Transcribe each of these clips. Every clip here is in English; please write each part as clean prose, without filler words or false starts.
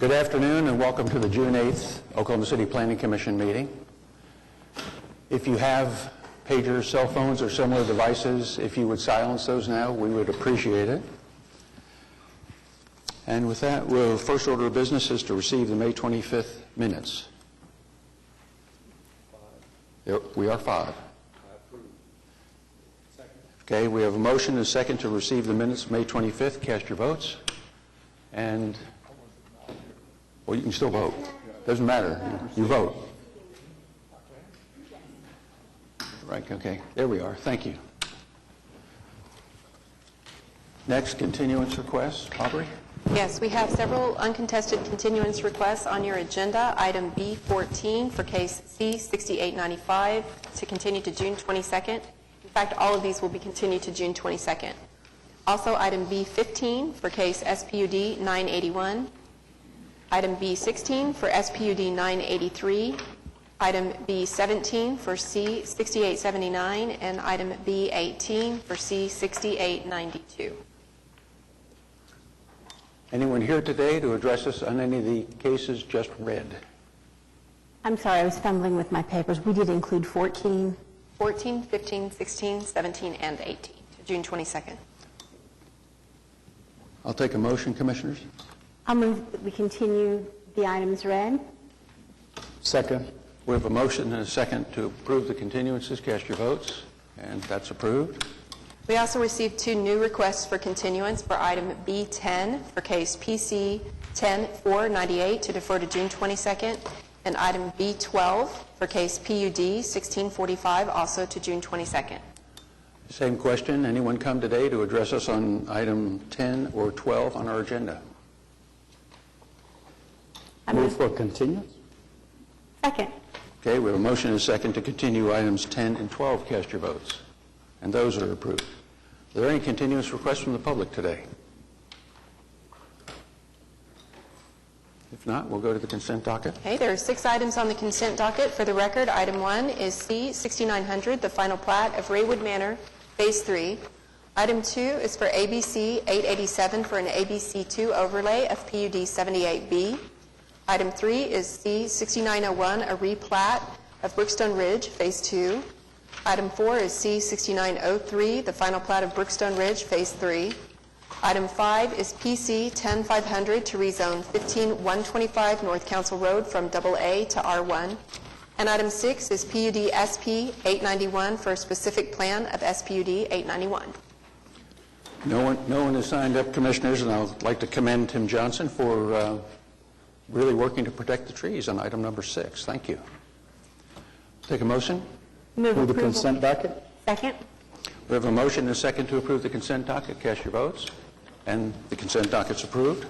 Good afternoon and welcome to the June 8th Oklahoma City Planning Commission meeting. If you have pagers, cell phones, or similar devices, if you would silence those now, we would appreciate it. And with that, the first order of business is to receive the May 25th minutes. We are 5. Okay, we have a motion and a second to receive the minutes May 25th. Cast your votes. And, well, you can still vote. Doesn't matter. You vote. Right, okay. There we are. Thank you. Next, continuance requests. Aubrey? Yes, we have several uncontested continuance requests on your agenda. Item B14 for case C6895 to continue to June 22nd. In fact, all of these will be continued to June 22nd. Also, item B15 for case SPUD 981. Item B16 for SPUD 983. Item B17 for C6879. And item B18 for C6892. Anyone here today to address us on any of the cases just read? I'm sorry, I was fumbling with my papers. We did include 14. 14, 15, 16, 17, and 18 to June 22nd. I'll take a motion, Commissioners. I'll move that we continue the items read. Second. We have a motion and a second to approve the continuances. Cast your votes. And that's approved. We also received 2 new requests for continuance for item B10 for case PC 10498 to defer to June 22nd, and item B12 for case PUD 1645 also to June 22nd. Same question. Anyone come today to address us on item 10 or 12 on our agenda? I Move for continuance. Second. Okay, we have a motion and a second to continue items 10 and 12. Cast your votes. And those are approved. Are there any continuance requests from the public today? If not, we'll go to the consent docket. Okay, there are 6 items on the consent docket. For the record, item 1 is C6900, the final plat of Raywood Manor, Phase 3. Item 2 is for ABC 887 for an ABC2 overlay of PUD 78B. Item 3 is C6901, a replat of Brookstone Ridge, Phase 2. Item 4 is C6903, the final plat of Brookstone Ridge, Phase 3. Item 5 is PC 10500 to rezone 15125 North Council Road from AA to R1. And item 6 is PUD SP 891 for a specific plan of SPUD 891. No one has signed up, Commissioners, and I would like to commend Tim Johnson for really working to protect the trees on item number 6. Thank you. Take a motion. Move the consent docket. Second. We have a motion and a second to approve the consent docket. Cast your votes. And the consent docket's approved.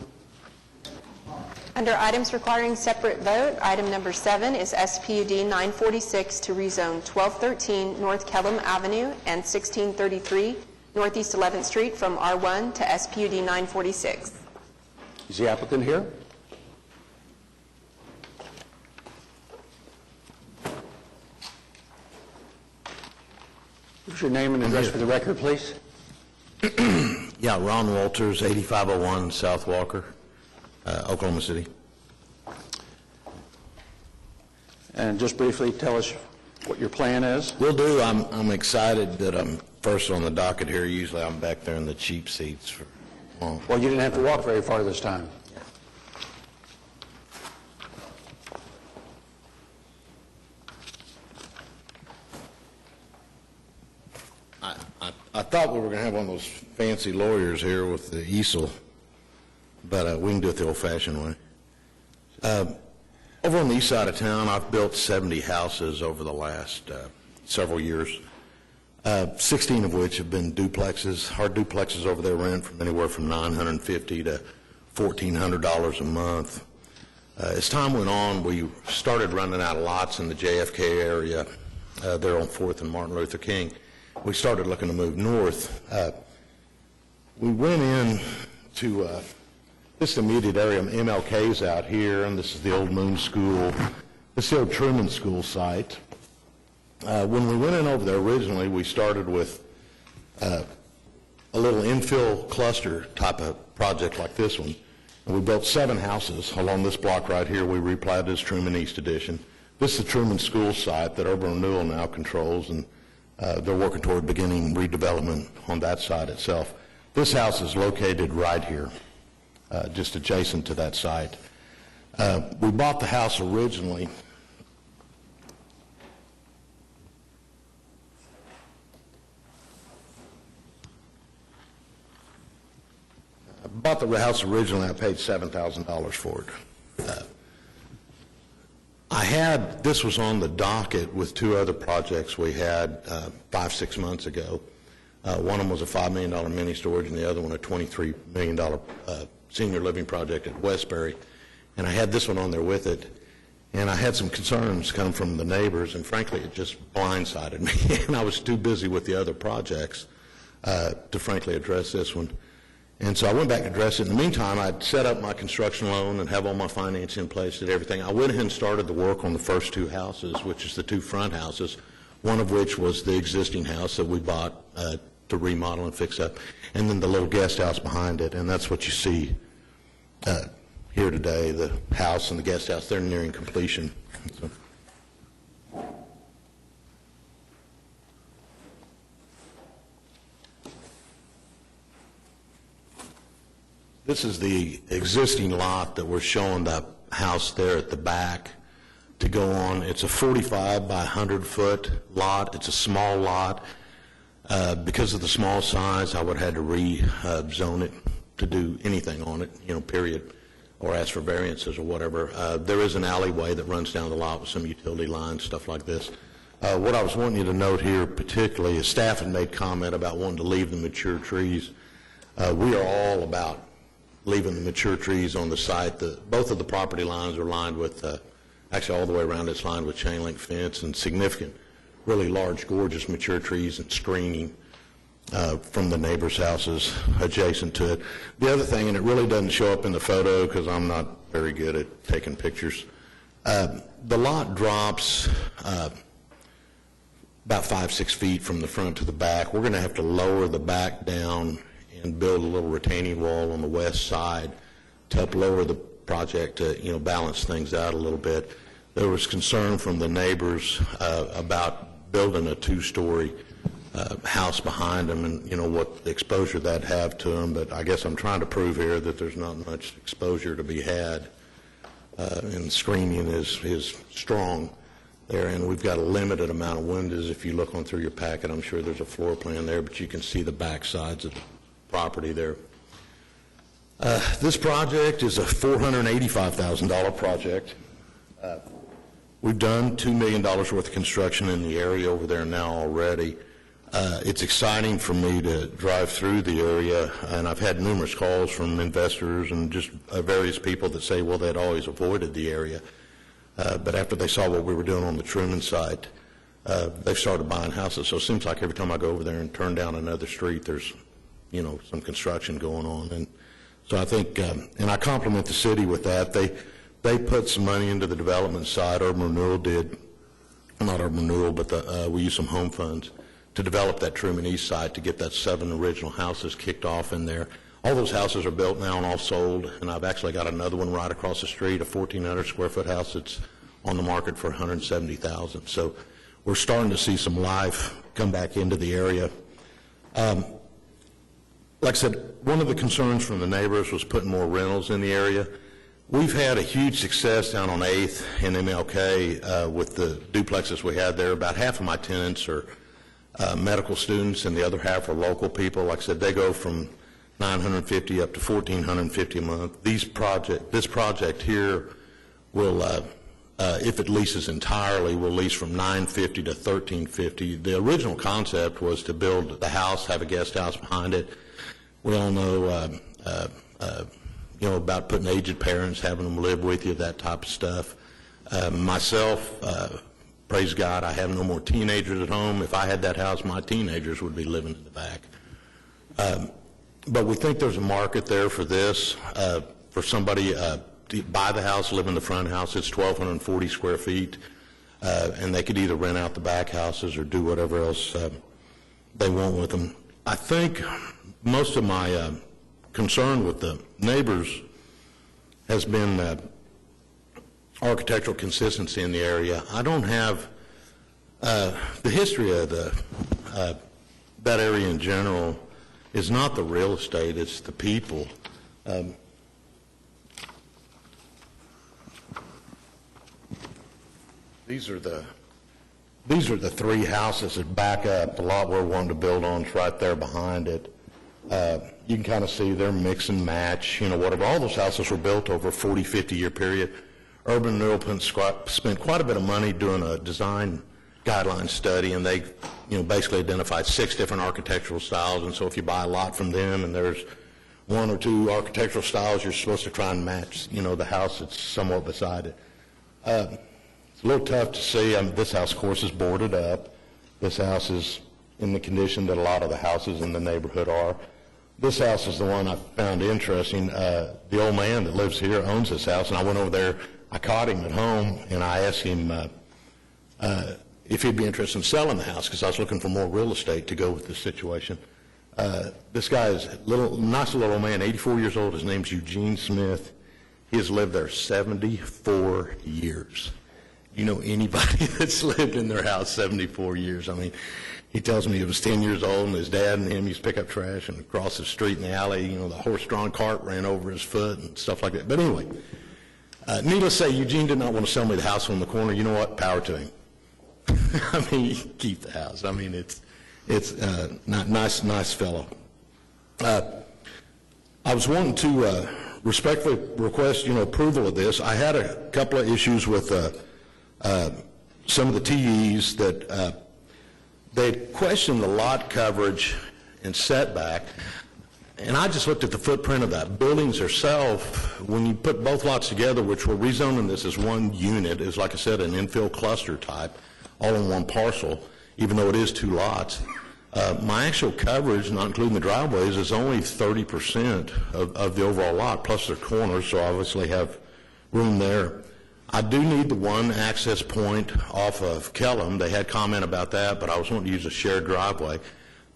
Under items requiring separate vote, item number 7 is SPUD 946 to rezone 1213 North Kellum Avenue and 1633 Northeast 11th Street from R1 to SPUD 946. Is the applicant here? What's your name and address for the record, please? Yeah, Ron Walters, 8501 South Walker, Oklahoma City. And just briefly tell us what your plan is. Will do. I'm excited that I'm first on the docket here. Usually I'm back there in the cheap seats. Well, you didn't have to walk very far this time. I thought we were going to have one of those fancy lawyers here with the easel, but we can do it the old-fashioned way. Over on the east side of town, I've built 70 houses over the last several years, 16 of which have been duplexes. Our duplexes over there rent from anywhere from $950 to $1,400 a month. As time went on, we started running out of lots in the JFK area there on 4th and Martin Luther King. We started looking to move north. We went in to this immediate area. MLK's out here, and this is the old Moon School. This is the old Truman School site. When we went in over there originally, we started with a little infill cluster type of project like this one. And we built 7 houses along this block right here. We replatted as Truman East Edition. This is the Truman School site that Urban Renewal now controls, and they're working toward beginning redevelopment on that site itself. This house is located right here, just adjacent to that site. We bought the house originally I paid $7,000 for it. This was on the docket with 2 other projects we had 5-6 months ago. One of them was a $5 million mini storage, and the other one a $23 million senior living project at Westbury. And I had this one on there with it. And I had some concerns coming from the neighbors, and frankly, it just blindsided me. And I was too busy with the other projects to frankly address this one. And so I went back and addressed it. In the meantime, I'd set up my construction loan and have all my financing in place, did everything. I went ahead and started the work on the first 2 houses, which is the 2 front houses, one of which was the existing house that we bought to remodel and fix up, and then the little guest house behind it. And that's what you see here today, the house and the guest house. They're nearing completion. So. This is the existing lot that we're showing the house there at the back to go on. It's a 45 by 100 foot lot. It's a small lot. Because of the small size, I would have had to rezone it to do anything on it, period, or ask for variances or whatever. There is an alleyway that runs down the lot with some utility lines, stuff like this. What I was wanting you to note here particularly is staff had made comment about wanting to leave the mature trees. We are all about leaving the mature trees on the site. Both of the property lines are lined with, actually all the way around it's lined with chain link fence and significant, really large, gorgeous mature trees and screening from the neighbors' houses adjacent to it. The other thing, and it really doesn't show up in the photo because I'm not very good at taking pictures, the lot drops about 5-6 feet from the front to the back. We're going to have to lower the back down and build a little retaining wall on the west side to help lower the project to, balance things out a little bit. There was concern from the neighbors about building a 2-story house behind them and, what exposure that'd have to them. But I guess I'm trying to prove here that there's not much exposure to be had. And screening is strong there, and we've got a limited amount of windows. If you look on through your packet, I'm sure there's a floor plan there, but you can see the back sides of the property there. This project is a $485,000 project. We've done $2 million worth of construction in the area over there now already. It's exciting for me to drive through the area, and I've had numerous calls from investors and just various people that say, well, they'd always avoided the area. But after they saw what we were doing on the Truman site, they've started buying houses. So it seems like every time I go over there and turn down another street, there's some construction going on. And so I think, and I compliment the city with that. They put some money into the development side. Urban Renewal did, not Urban Renewal, but we used some home funds to develop that Truman East site to get that 7 original houses kicked off in there. All those houses are built now and all sold, and I've actually got another one right across the street, a 1,400 square foot house that's on the market for $170,000. So we're starting to see some life come back into the area. Like I said, one of the concerns from the neighbors was putting more rentals in the area. We've had a huge success down on 8th and MLK with the duplexes we had there. About half of my tenants are medical students, and the other half are local people. Like I said, they go from $950 up to $1,450 a month. This project here will, if it leases entirely, will lease from $950 to $1,350. The original concept was to build the house, have a guest house behind it. We all know, about putting aged parents, having them live with you, that type of stuff. Myself, praise God, I have no more teenagers at home. If I had that house, my teenagers would be living in the back. But we think there's a market there for this, for somebody to buy the house, live in the front house. It's 1,240 square feet, and they could either rent out the back houses or do whatever else they want with them. I think most of my concern with the neighbors has been architectural consistency in the area. I don't have the history of that area in general is not the real estate, it's the people. These are the three houses that back up. The lot we're wanting to build on is right there behind it. You can kind of see they're mix and match, whatever. All those houses were built over a 40, 50-year period. Urban Renewal spent quite a bit of money doing a design guideline study, and they, basically identified 6 different architectural styles. And so if you buy a lot from them and there's 1 or 2 architectural styles, you're supposed to try and match, the house that's somewhat beside it. It's a little tough to see. This house, of course, is boarded up. This house is in the condition that a lot of the houses in the neighborhood are. This house is the one I found interesting. The old man that lives here owns this house, and I went over there. I caught him at home, and I asked him if he'd be interested in selling the house, because I was looking for more real estate to go with this situation. This guy is nice little old man, 84 years old. His name's Eugene Smith. He has lived there 74 years. You know anybody that's lived in their house 74 years? I mean, he tells me he was 10 years old, and his dad and him used to pick up trash and across the street in the alley, the horse-drawn cart ran over his foot and stuff like that. But anyway, needless to say, Eugene did not want to sell me the house on the corner. You know what? Power to him. I mean, you can keep the house. I mean, it's nice fellow. I was wanting to respectfully request, approval of this. I had a couple of issues with some of the TEs that they questioned the lot coverage and setback, and I just looked at the footprint of that. Buildings themselves, when you put both lots together, which we're rezoning this as one unit, is, like I said, an infill cluster type, all in one parcel, even though it is 2 lots. My actual coverage, not including the driveways, is only 30% of the overall lot, plus their corners, so I obviously have room there. I do need the one access point off of Kellum. They had comment about that, but I was wanting to use a shared driveway.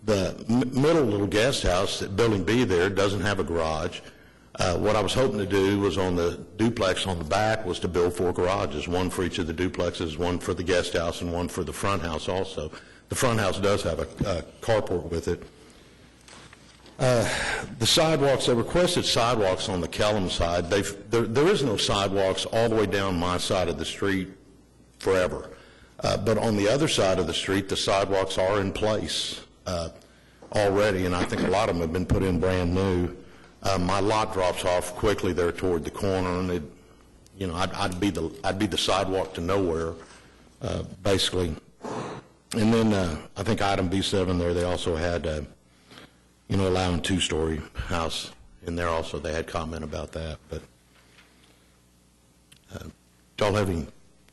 The middle little guest house at Building B there doesn't have a garage. What I was hoping to do was on the duplex on the back was to build 4 garages, one for each of the duplexes, one for the guest house, and one for the front house also. The front house does have a carport with it. The sidewalks, they requested sidewalks on the Kellum side. There is no sidewalks all the way down my side of the street forever. But on the other side of the street, the sidewalks are in place already, and I think a lot of them have been put in brand new. My lot drops off quickly there toward the corner, and I'd be the sidewalk to nowhere, basically. And then I think item B7 there, they also had, allowing 2-story house in there also. They had comment about that. But do y'all have any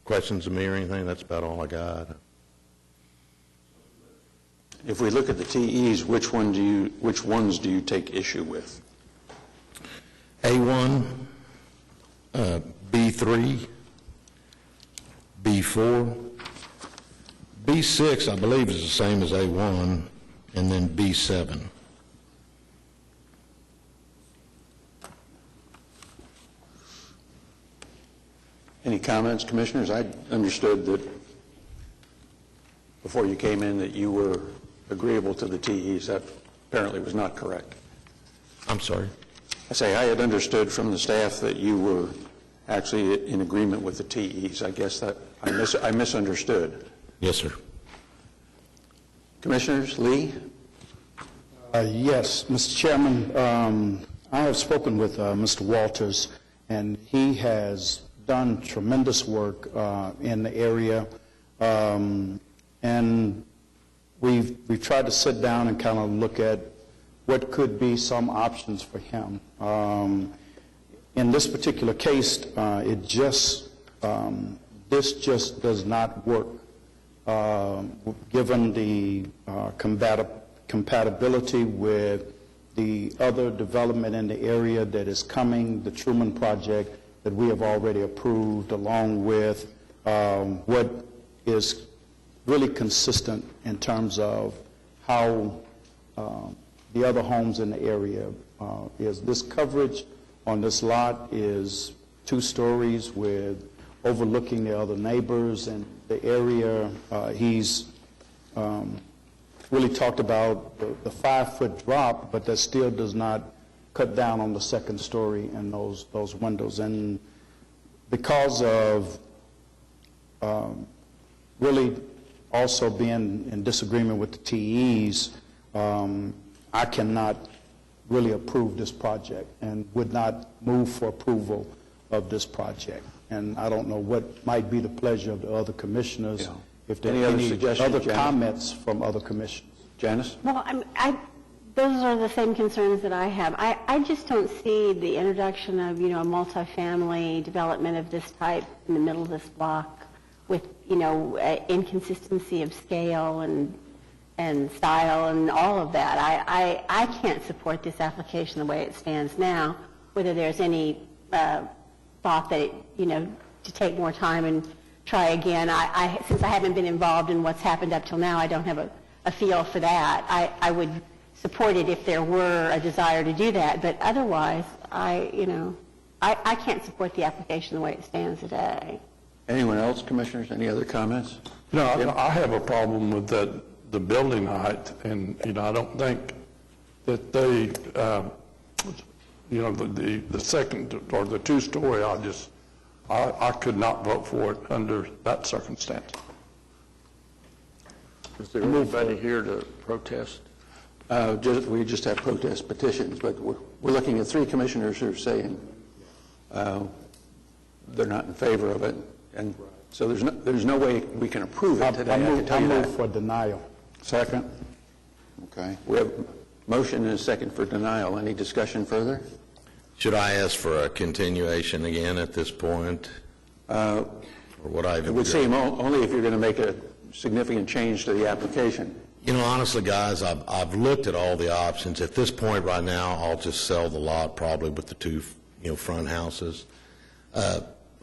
questions of me or anything? That's about all I got. If we look at the TEs, which ones do you take issue with? A1, B3, B4, B6, I believe, is the same as A1, and then B7. Any comments, commissioners? I understood that before you came in that you were agreeable to the TEs. That apparently was not correct. I'm sorry? I say I had understood from the staff that you were actually in agreement with the TEs. I guess that I misunderstood. Yes, sir. Commissioners, Lee? Yes, Mr. Chairman, I have spoken with Mr. Walters, and he has done tremendous work in the area, and we've tried to sit down and kind of look at what could be some options for him. In this particular case, this just does not work, given the compatibility with the other development in the area that is coming, the Truman Project that we have already approved, along with what is really consistent in terms of how the other homes in the area is. This coverage on this lot is 2 stories with overlooking the other neighbors and the area. He's really talked about the 5-foot drop, but that still does not cut down on the 2nd story and those windows. And because of really also being in disagreement with the TEs, I cannot really approve this project and would not move for approval of this project. And I don't know what might be the pleasure of the other commissioners. Yeah. If there Any are other any suggestions, other Janice? comments from other commissioners. Janice? Well, those are the same concerns that I have. I just don't see the introduction of, a multifamily development of this type in the middle of this block with, inconsistency of scale and style and all of that. I can't support this application the way it stands now, whether there's any thought that, to take more time and try again. Since I haven't been involved in what's happened up till now, I don't have a feel for that. I would support it if there were a desire to do that, but otherwise, I can't support the application the way it stands today. Anyone else, commissioners? Any other comments? No, I have a problem with the building height, and, I don't think that they, the second or the 2-story, I could not vote for it under that circumstance. Is there anybody here to protest? We just have protest petitions, but we're looking at 3 commissioners who are saying they're not in favor of it, and so there's no way we can approve it today. I can tell you that. I move for denial. Second. Okay. We have a motion and a second for denial. Any discussion further? Should I ask for a continuation again at this point? Or would I? It would seem only if you're going to make a significant change to the application. Honestly, guys, I've looked at all the options. At this point right now, I'll just sell the lot probably with the 2, front houses.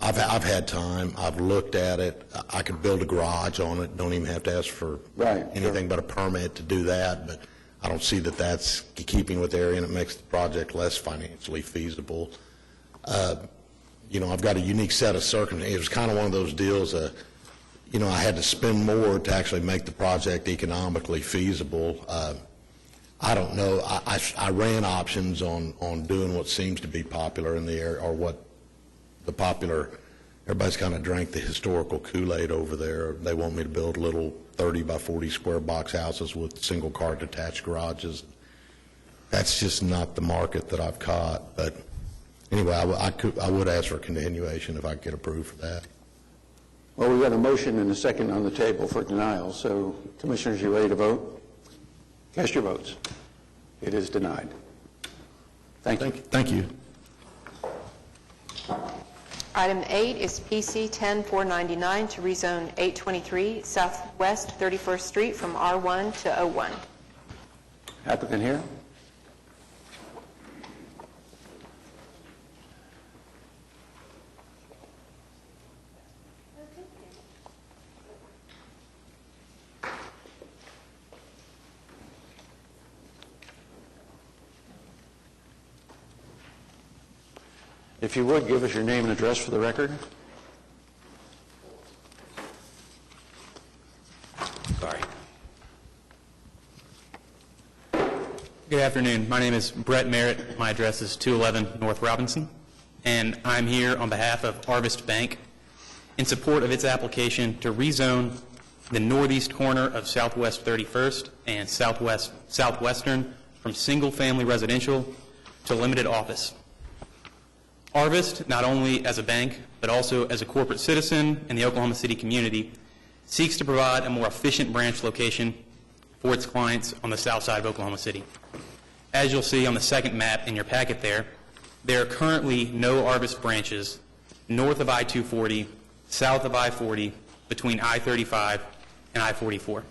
I've had time. I've looked at it. I could build a garage on it. Don't even have to ask for anything but a permit to do that. But I don't see that that's keeping with the area, and it makes the project less financially feasible. I've got a unique set of circumstances. It was kind of one of those deals. I had to spend more to actually make the project economically feasible. I don't know. I ran options on doing what seems to be popular in the area, or what the popular, everybody's kind of drank the historical Kool-Aid over there. They want me to build little 30 by 40 square box houses with single car detached garages. That's just not the market that I've caught. But anyway, I would ask for a continuation if I could get approved for that. Well, we've got a motion and a second on the table for denial. So, commissioners, you ready to vote? Cast your votes. It is denied. Thank you. Thank you. Item 8 is PC 10499 to rezone 823 Southwest 31st Street from R1 to O1. Applicant here? If you would, give us your name and address for the record. Sorry. Good afternoon. My name is Brett Merritt. My address is 211 North Robinson, and I'm here on behalf of Harvest Bank in support of its application to rezone the northeast corner of Southwest 31st and Southwestern from single-family residential to limited office. Harvest, not only as a bank, but also as a corporate citizen in the Oklahoma City community, seeks to provide a more efficient branch location for its clients on the south side of Oklahoma City. As you'll see on the second map in your packet there are currently no Harvest branches north of I-240, south of I-40, between I-35 and I-44.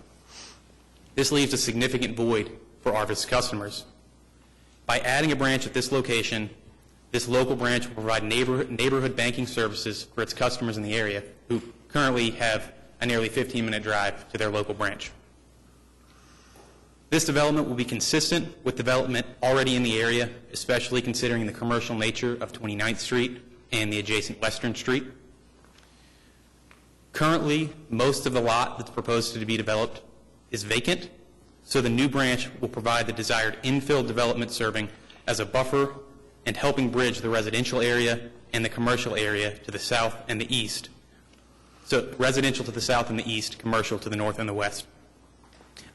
This leaves a significant void for Harvest customers. By adding a branch at this location, this local branch will provide neighborhood banking services for its customers in the area who currently have a nearly 15-minute drive to their local branch. This development will be consistent with development already in the area, especially considering the commercial nature of 29th Street and the adjacent Western Street. Currently, most of the lot that's proposed to be developed is vacant, so the new branch will provide the desired infill development serving as a buffer and helping bridge the residential area and the commercial area to the south and the east. So residential to the south and the east, commercial to the north and the west.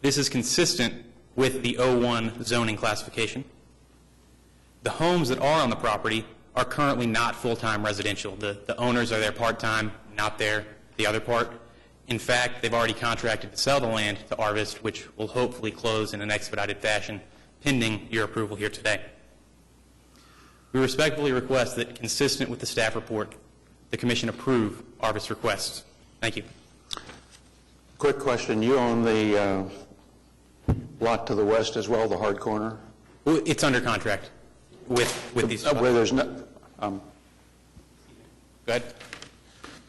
This is consistent with the O1 zoning classification. The homes that are on the property are currently not full-time residential. The owners are there part-time, not there the other part. In fact, they've already contracted to sell the land to Arvest, which will hopefully close in an expedited fashion, pending your approval here today. We respectfully request that, consistent with the staff report, the Commission approve Arvest's requests. Thank you. Quick question. You own the lot to the west as well, the hard corner? It's under contract with these. Where there's no, Go ahead.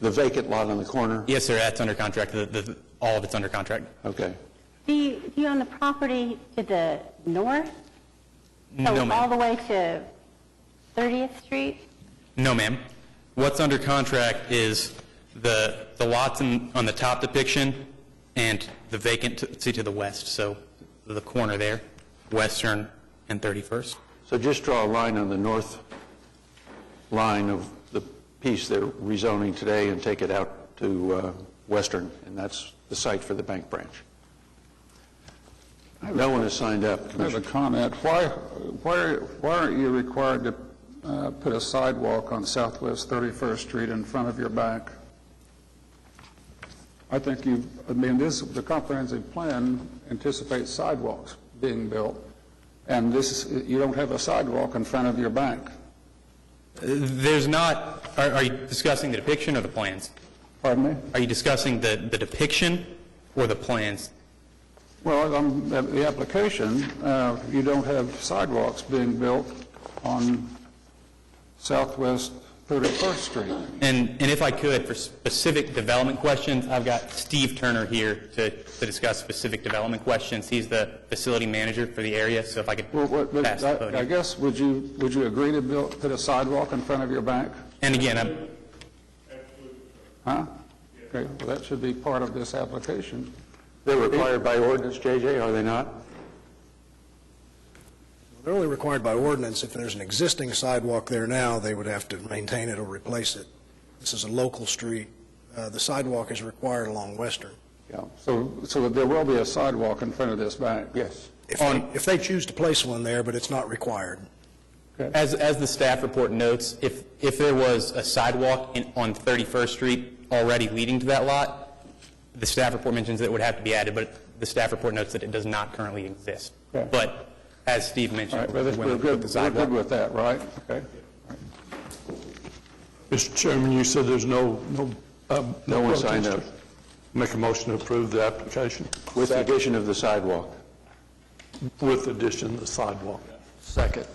the vacant lot on the corner? Yes, sir, that's under contract. All of it's under contract. Okay. Do you own the property to the north? No, So all ma'am. the way to 30th Street? No, ma'am. What's under contract is the lots on the top depiction and the vacant to the west, so the corner there, Western and 31st. So just draw a line on the north line of the piece they're rezoning today and take it out to Western, and that's the site for the bank branch. No one has signed up, I have a Commissioner. comment. Why aren't you required to put a sidewalk on Southwest 31st Street in front of your bank? I think the comprehensive plan anticipates sidewalks being built, and you don't have a sidewalk in front of your bank. There's not, are you discussing the depiction or the plans? Pardon me? Are you discussing the depiction or the plans? Well, the application, you don't have sidewalks being built on Southwest 31st Street. And if I could, for specific development questions, I've got Steve Turner here to discuss specific development questions. He's the facility manager for the area, so if I could pass the I podium. guess, would you agree to put a sidewalk in front of your bank? And again, Huh? Okay, well, that should be part of this application. They're required by ordinance, JJ, are they not? They're only required by ordinance. If there's an existing sidewalk there now, they would have to maintain it or replace it. This is a local street. The sidewalk is required along Western. Yeah, so there will be a sidewalk in front of this bank? Yes. If they choose to place one there, but it's not required. as the staff report notes, if there was a sidewalk on 31st Street already leading to that lot, the staff report mentions that it would have to be added, but the staff report notes that it does not currently exist. Okay. But as Steve All mentioned, right, well, when we we're put good the sidewalk. with that, right? Okay. Mr. Chairman, you said there's no No one signed up. Make a motion to approve the application With the addition of the sidewalk. with addition of the sidewalk. Second.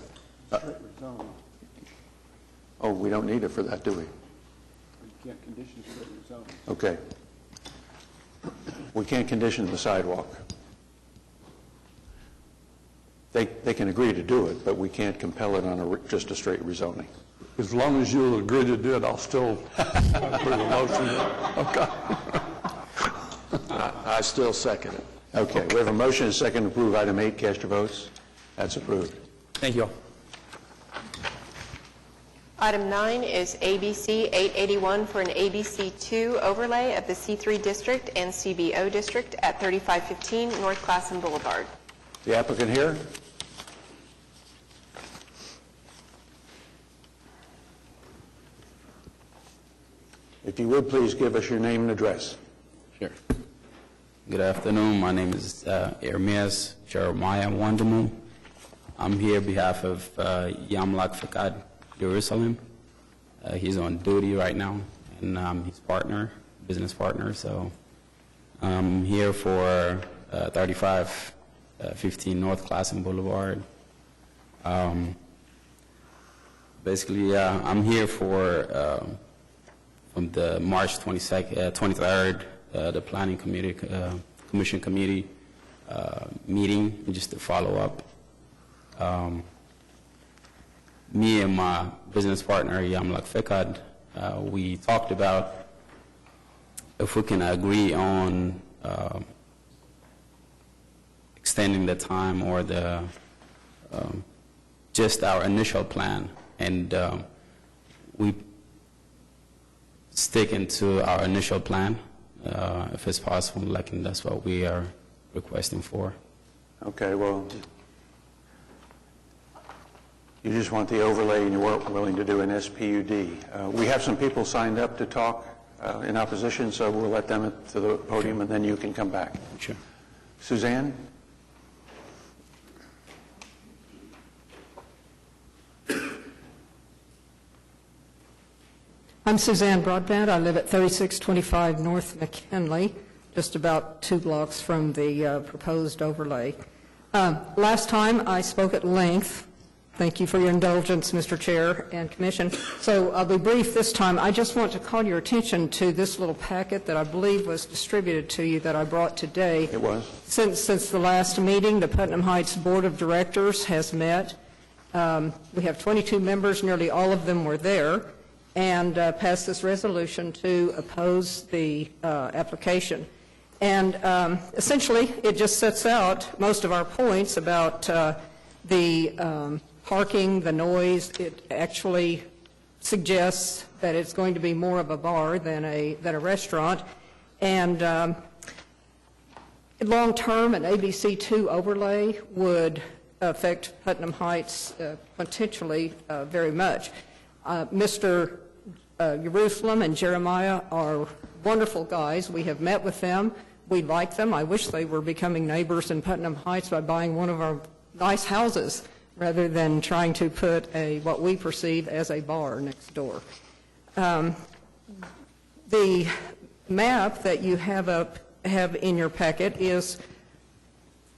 Oh, we don't need it for that, do we? Okay. We can't condition the sidewalk. They can agree to do it, but we can't compel it on just a straight rezoning. As long as you'll agree to do it, I'll still approve the motion. Okay. I still second it. Okay, we have a motion and a second to approve item 8. Cast your votes. That's approved. Thank you all. Item 9 is ABC 881 for an ABC2 overlay of the C3 district and CBO district at 3515 North Classen Boulevard. The applicant here? If you would, please give us your name and address. Sure. Good afternoon. My name is Ermias Jeremiah Wandamu. I'm here on behalf of Yamlak Fakad Jerusalem. He's on duty right now, and I'm his partner, business partner. So I'm here for 3515 North Classen Boulevard. Basically, I'm here for from the March 23rd, the Planning Commission Committee meeting, just to follow up. Me and my business partner, Yamlak Fekad, we talked about if we can agree on extending the time or the just our initial plan, and we sticking to our initial plan, if it's possible, like, and that's what we are requesting for. Okay, well, you just want the overlay and you weren't willing to do an SPUD. We have some people signed up to talk in opposition, so we'll let them to the podium and then you can come back. Sure. Suzanne? I'm Suzanne Broadbent. I live at 3625 North McKinley, just about 2 blocks from the proposed overlay. Last time I spoke at length. Thank you for your indulgence, Mr. Chair and Commission. So I'll be brief this time. I just want to call your attention to this little packet that I believe was distributed to you that I brought today. It was. Since the last meeting, the Putnam Heights Board of Directors has met. We have 22 members, nearly all of them were there, and passed this resolution to oppose the application. And essentially, it just sets out most of our points about the parking, the noise. It actually suggests that it's going to be more of a bar than a restaurant. And long-term, an ABC2 overlay would affect Putnam Heights potentially very much. Mr. Jerusalem and Jeremiah are wonderful guys. We have met with them. We like them. I wish they were becoming neighbors in Putnam Heights by buying one of our nice houses rather than trying to put what we perceive as a bar next door. The map that you have in your packet is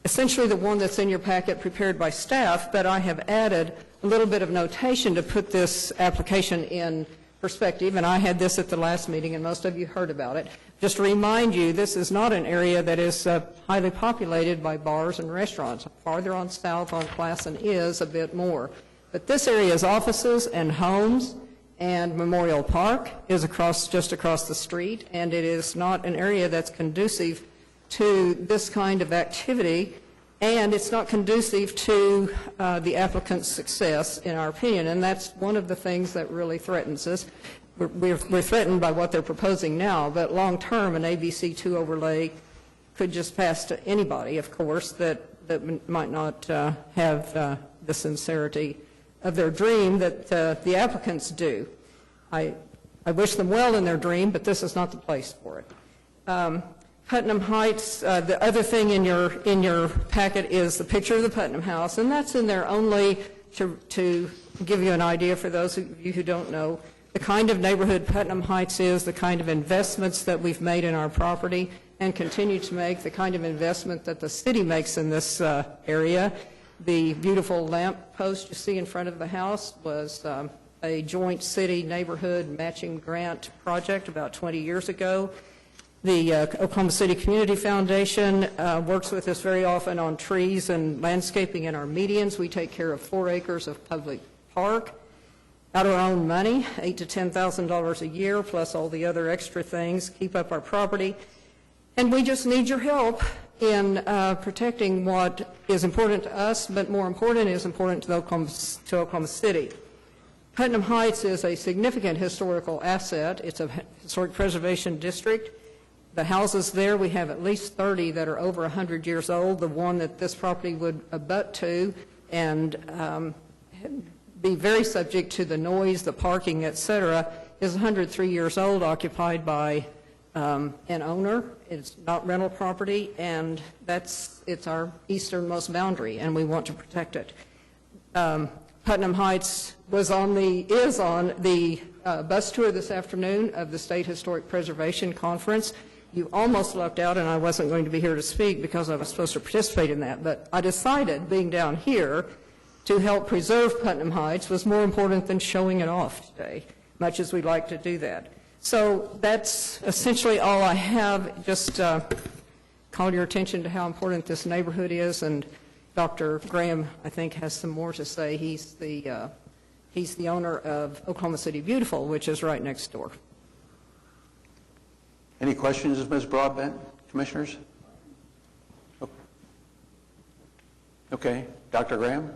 essentially the one that's in your packet prepared by staff, but I have added a little bit of notation to put this application in perspective, and I had this at the last meeting, and most of you heard about it. Just to remind you, this is not an area that is highly populated by bars and restaurants. Farther on south on Classen is a bit more. But this area is offices and homes, and Memorial Park is just across the street, and it is not an area that's conducive to this kind of activity, and it's not conducive to the applicant's success, in our opinion, and that's one of the things that really threatens us. We're threatened by what they're proposing now, but long-term, an ABC2 overlay could just pass to anybody, of course, that might not have the sincerity of their dream that the applicants do. I wish them well in their dream, but this is not the place for it. Putnam Heights, the other thing in your packet is the picture of the Putnam House, and that's in there only to give you an idea for those of you who don't know the kind of neighborhood Putnam Heights is, the kind of investments that we've made in our property and continue to make, the kind of investment that the city makes in this area. The beautiful lamp post you see in front of the house was a joint city neighborhood matching grant project about 20 years ago. The Oklahoma City Community Foundation works with us very often on trees and landscaping in our medians. We take care of 4 acres of public park out of our own money, $8,000 to $10,000 a year, plus all the other extra things, keep up our property. And we just need your help in protecting what is important to us, but more important is important to Oklahoma City. Putnam Heights is a significant historical asset. It's a historic preservation district. The houses there, we have at least 30 that are over 100 years old. The one that this property would abut to and be very subject to the noise, the parking, et cetera, is 103 years old, occupied by an owner. It's not rental property, and it's our easternmost boundary, and we want to protect it. Putnam Heights is on the bus tour this afternoon of the State Historic Preservation Conference. You almost lucked out, and I wasn't going to be here to speak because I was supposed to participate in that, but I decided, being down here, to help preserve Putnam Heights was more important than showing it off today, much as we'd like to do that. So that's essentially all I have. Just call your attention to how important this neighborhood is, and Dr. Graham, I think, has some more to say. He's the owner of Oklahoma City Beautiful, which is right next door. Any questions of Ms. Broadbent, Commissioners? Okay. Dr. Graham?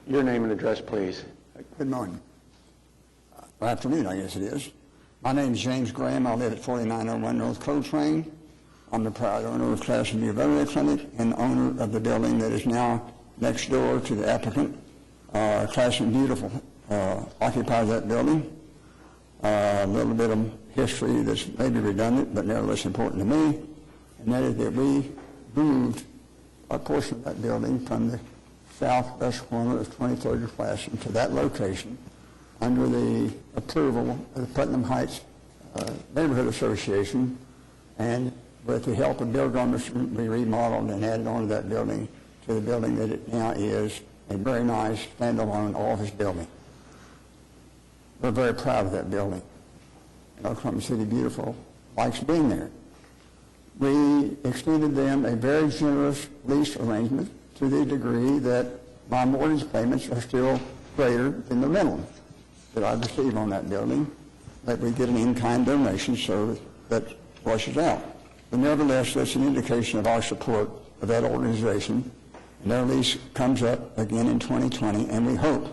Your name and address, please. Good morning. Or afternoon, I guess it is. My name is James Graham. I live at 4901 North Coltrane. I'm the proud owner of Classen View Veterinary Clinic and owner of the building that is now next door to the applicant. Classen Beautiful occupies that building. A little bit of history that's maybe redundant, but nevertheless important to me, and that is that we moved a portion of that building from the southwest corner of 23rd and Classen to that location under the approval of the Putnam Heights Neighborhood Association, and with the help of Bill Gunderson, we remodeled and added on to that building to the building that it now is, a very nice standalone office building. We're very proud of that building. And Oklahoma City Beautiful likes being there. We extended them a very generous lease arrangement to the degree that my mortgage payments are still greater than the minimum that I receive on that building, that we get an in-kind donation so that washes out. But nevertheless, that's an indication of our support of that organization. And their lease comes up again in 2020, and we hope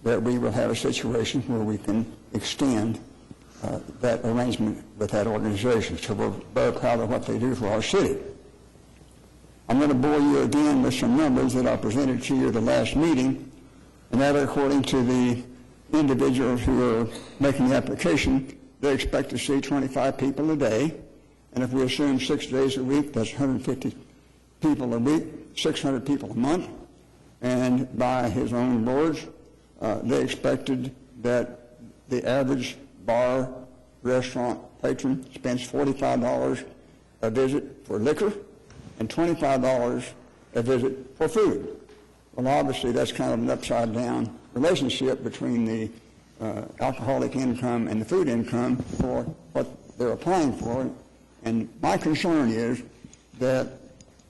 that we will have a situation where we can extend that arrangement with that organization. So we're very proud of what they do for our city. I'm going to bore you again with some numbers that I presented to you at the last meeting, and that according to the individuals who are making the application, they expect to see 25 people a day, and if we assume 6 days a week, that's 150 people a week, 600 people a month, and by his own words, they expected that the average bar restaurant patron spends $45 a visit for liquor and $25 a visit for food. Well, obviously, that's kind of an upside-down relationship between the alcoholic income and the food income for what they're applying for. And my concern is that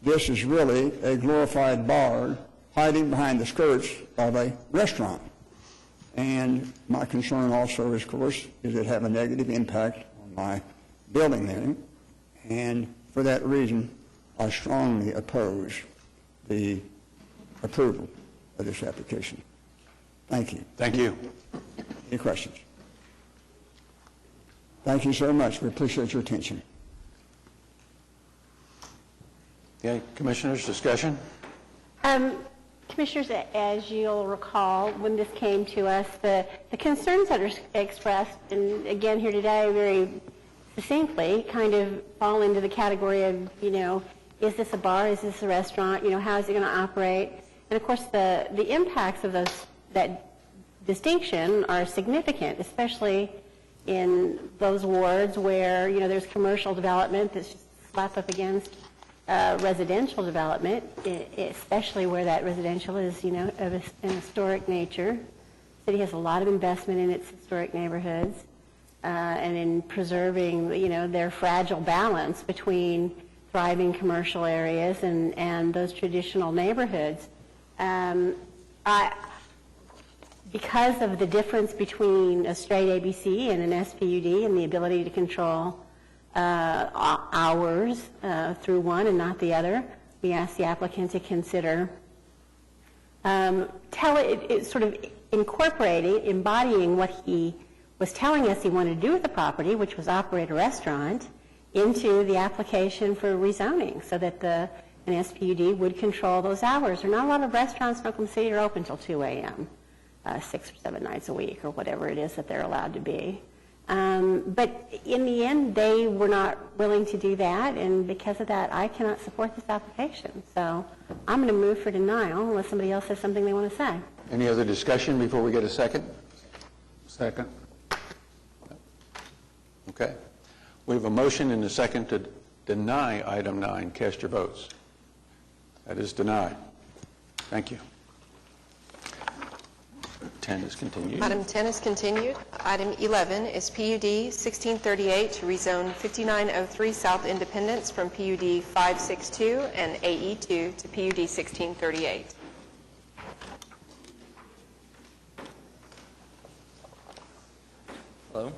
this is really a glorified bar hiding behind the skirts of a restaurant. And my concern also, of course, is it have a negative impact on my building there. And for that reason, I strongly oppose the approval of this application. Thank you. Thank you. Any questions? Thank you so much. We appreciate your attention. Okay, Commissioners, discussion? Commissioners, as you'll recall, when this came to us, the concerns that are expressed, and again here today very succinctly, kind of fall into the category of, is this a bar, is this a restaurant, how is it going to operate? And of course the impacts of that distinction are significant, especially in those wards where, there's commercial development that's just slapped up against residential development, especially where that residential is, of an historic nature. The city has a lot of investment in its historic neighborhoods and in preserving, their fragile balance between thriving commercial areas and those traditional neighborhoods. Because of the difference between a straight ABC and an SPUD and the ability to control hours through one and not the other, we asked the applicant to consider sort of embodying what he was telling us he wanted to do with the property, which was operate a restaurant, into the application for rezoning so that an SPUD would control those hours. There are not a lot of restaurants in Oklahoma City that are open until 2 a.m., 6 or 7 nights a week or whatever it is that they're allowed to be. But in the end, they were not willing to do that, and because of that, I cannot support this application. So I'm going to move for denial unless somebody else has something they want to say. Any other discussion before we get a second? Second. Okay. We have a motion and a second to deny item 9. Cast your votes. That is denied. Thank you. 10 is continued. Item 10 is continued. Item 11 is PUD 1638 to rezone 5903 South Independence from PUD 562 and AE2 to PUD 1638. Hello.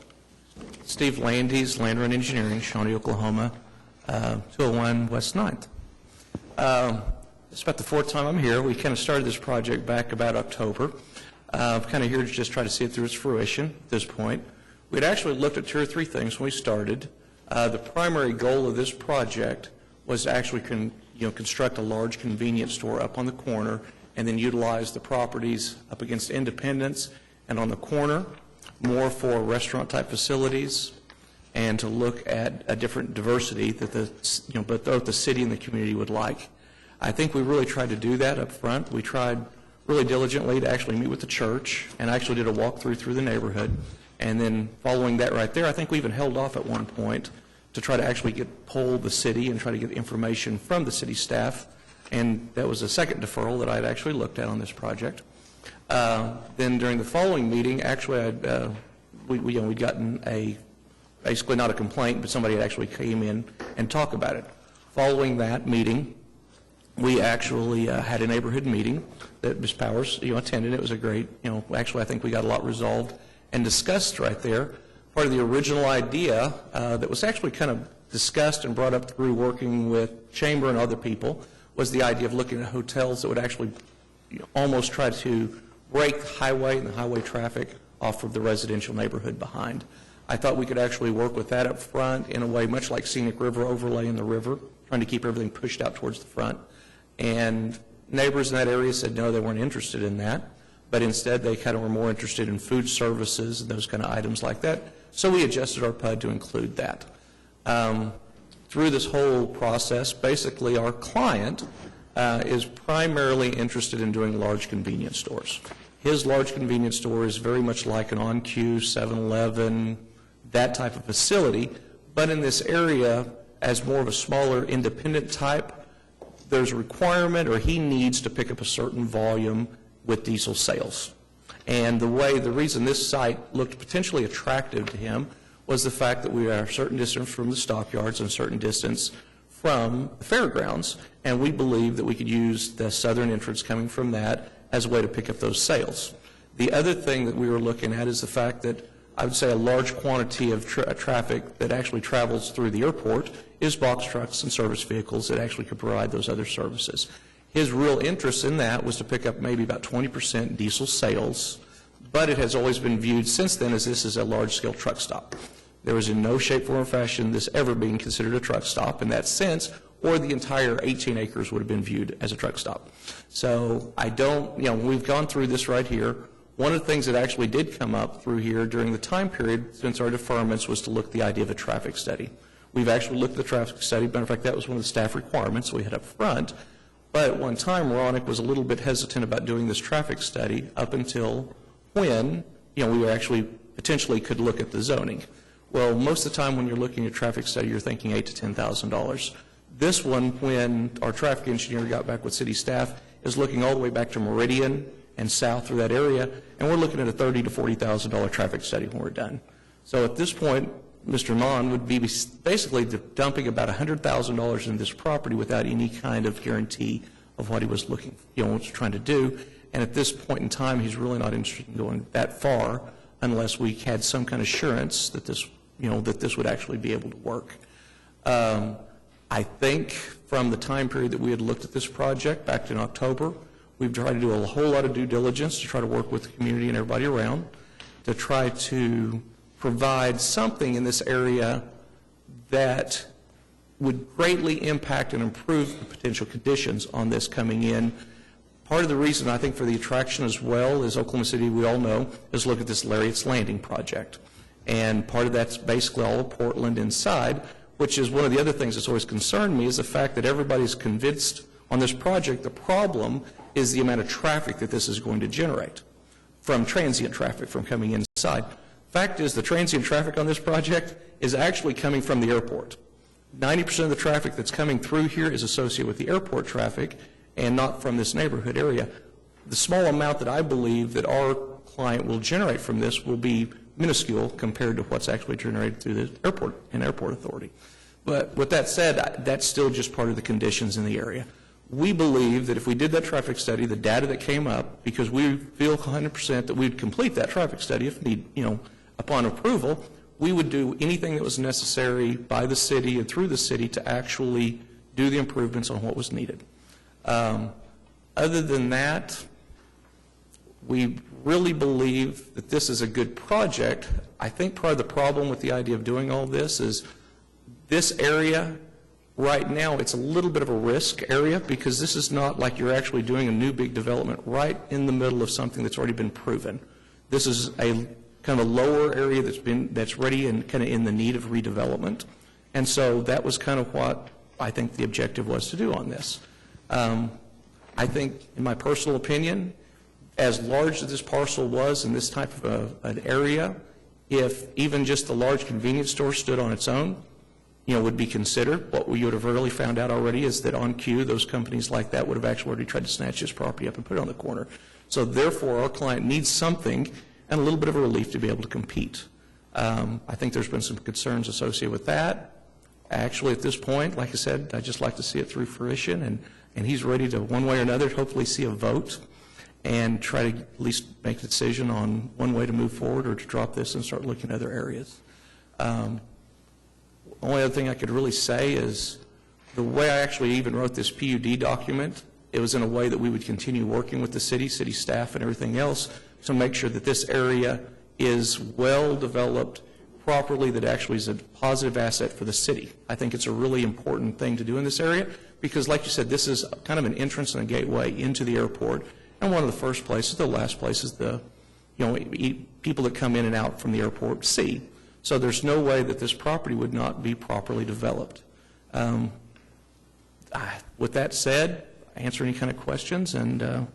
Steve Landes, Land Run Engineering, Shawnee, Oklahoma, 201 West 9th. It's about the fourth time I'm here. We kind of started this project back about October. Kind of here to just try to see it through its fruition at this point. We'd actually looked at 2 or 3 things when we started. The primary goal of this project was to actually construct a large convenience store up on the corner and then utilize the properties up against Independence and on the corner more for restaurant-type facilities and to look at a different diversity that both the city and the community would like. I think we really tried to do that up front. We tried really diligently to actually meet with the church and actually did a walkthrough through the neighborhood. And then following that right there, I think we even held off at one point to try to actually poll the city and try to get information from the city staff. And that was a second deferral that I had actually looked at on this project. Then during the following meeting, actually, we'd gotten basically not a complaint, but somebody had actually came in and talked about it. Following that meeting, we actually had a neighborhood meeting that Ms. Powers, attended. It was a great, actually I think we got a lot resolved and discussed right there. Part of the original idea that was actually kind of discussed and brought up through working with Chamber and other people was the idea of looking at hotels that would actually almost try to break the highway and the highway traffic off of the residential neighborhood behind. I thought we could actually work with that up front in a way much like Scenic River overlay in the river, trying to keep everything pushed out towards the front. And neighbors in that area said no, they weren't interested in that, but instead they kind of were more interested in food services and those kind of items like that. So we adjusted our PUD to include that. Through this whole process, basically our client is primarily interested in doing large convenience stores. His large convenience store is very much like an On-Q, 7-Eleven, that type of facility, but in this area, as more of a smaller independent type, there's a requirement or he needs to pick up a certain volume with diesel sales. And the reason this site looked potentially attractive to him was the fact that we are a certain distance from the stockyards and a certain distance from the fairgrounds, and we believe that we could use the southern entrance coming from that as a way to pick up those sales. The other thing that we were looking at is the fact that I would say a large quantity of traffic that actually travels through the airport is box trucks and service vehicles that actually could provide those other services. His real interest in that was to pick up maybe about 20% diesel sales, but it has always been viewed since then as this is a large-scale truck stop. There was in no shape, form, or fashion this ever being considered a truck stop in that sense, or the entire 18 acres would have been viewed as a truck stop. So we've gone through this right here. One of the things that actually did come up through here during the time period since our deferments was to look at the idea of a traffic study. We've actually looked at the traffic study. Matter of fact, that was one of the staff requirements we had up front. But at one time, Ronick was a little bit hesitant about doing this traffic study up until when we actually potentially could look at the zoning. Well, most of the time when you're looking at a traffic study, you're thinking $8,000 to $10,000. This one, when our traffic engineer got back with city staff, is looking all the way back to Meridian and south through that area, and we're looking at a $30,000 to $40,000 traffic study when we're done. So at this point, Mr. Mon would be basically dumping about $100,000 in this property without any kind of guarantee of what he was what he was trying to do. And at this point in time, he's really not interested in going that far unless we had some kind of assurance that this, that this would actually be able to work. I think from the time period that we had looked at this project back in October, we've tried to do a whole lot of due diligence to try to work with the community and everybody around to try to provide something in this area that would greatly impact and improve the potential conditions on this coming in. Part of the reason I think for the attraction as well is Oklahoma City, we all know, is look at this Lariat's Landing project. And part of that's basically all of Portland inside, which is one of the other things that's always concerned me is the fact that everybody's convinced on this project the problem is the amount of traffic that this is going to generate from transient traffic from coming inside. Fact is the transient traffic on this project is actually coming from the airport. 90% of the traffic that's coming through here is associated with the airport traffic and not from this neighborhood area. The small amount that I believe that our client will generate from this will be minuscule compared to what's actually generated through the airport and airport authority. But with that said, that's still just part of the conditions in the area. We believe that if we did that traffic study, the data that came up, because we feel 100% that we'd complete that traffic study if need, upon approval, we would do anything that was necessary by the city and through the city to actually do the improvements on what was needed. Other than that, we really believe that this is a good project. I think part of the problem with the idea of doing all this is this area, right now, it's a little bit of a risk area because this is not like you're actually doing a new big development right in the middle of something that's already been proven. This is a kind of a lower area that's ready and kind of in the need of redevelopment. And so that was kind of what I think the objective was to do on this. I think, in my personal opinion, as large as this parcel was in this type of an area, if even just the large convenience store stood on its own, would be considered. What we would have really found out already is that on cue, those companies like that would have actually already tried to snatch this property up and put it on the corner. So therefore, our client needs something and a little bit of a relief to be able to compete. I think there's been some concerns associated with that. Actually, at this point, like I said, I'd just like to see it through fruition, and he's ready to, one way or another, hopefully see a vote and try to at least make a decision on one way to move forward or to drop this and start looking at other areas. The only other thing I could really say is the way I actually even wrote this PUD document, it was in a way that we would continue working with the city staff and everything else to make sure that this area is well developed properly, that actually is a positive asset for the city. I think it's a really important thing to do in this area because, like you said, this is kind of an entrance and a gateway into the airport, and one of the first places, the last places, people that come in and out from the airport see. So there's no way that this property would not be properly developed. With that said, answer any kind of questions, and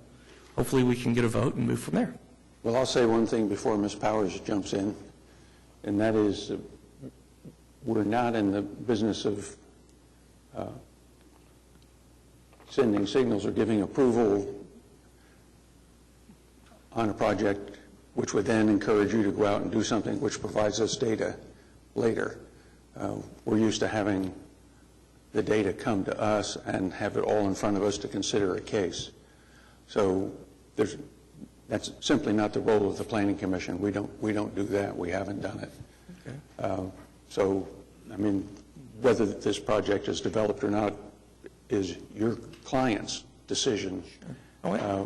hopefully we can get a vote and move from there. Well, I'll say one thing before Ms. Powers jumps in, and that is we're not in the business of sending signals or giving approval on a project which would then encourage you to go out and do something which provides us data later. We're used to having the data come to us and have it all in front of us to consider a case. So that's simply not the role of the Planning Commission. We don't do that. We haven't done it. Okay. So, I mean, whether this project is developed or not is your client's decision. Sure. Oh, yeah.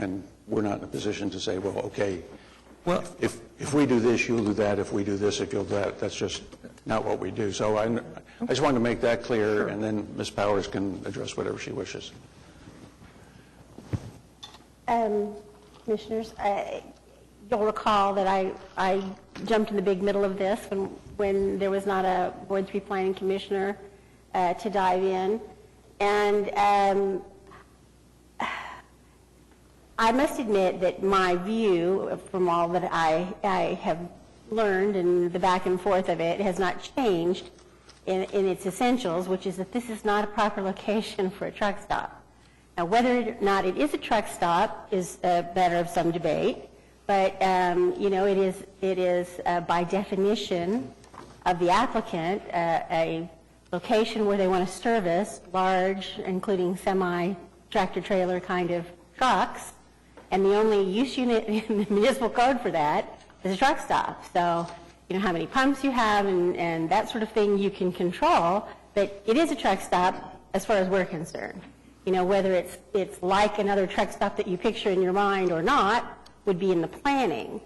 And we're not in a position to say, well, okay, well, if we do this, you'll do that. If we do this, if you'll do that. That's just not what we do. So I just wanted to make that clear, sure. And then Ms. Powers can address whatever she wishes. Commissioners, you'll recall that I jumped in the big middle of this when there was not a Board 3 Planning Commissioner to dive in. And I must admit that my view from all that I have learned and the back and forth of it has not changed in its essentials, which is that this is not a proper location for a truck stop. Now, whether or not it is a truck stop is a matter of some debate, but it is by definition of the applicant a location where they want to service large, including semi-tractor trailer kind of trucks. And the only use unit in the municipal code for that is a truck stop. So, how many pumps you have and that sort of thing you can control, but it is a truck stop as far as we're concerned. Whether it's like another truck stop that you picture in your mind or not would be in the planning.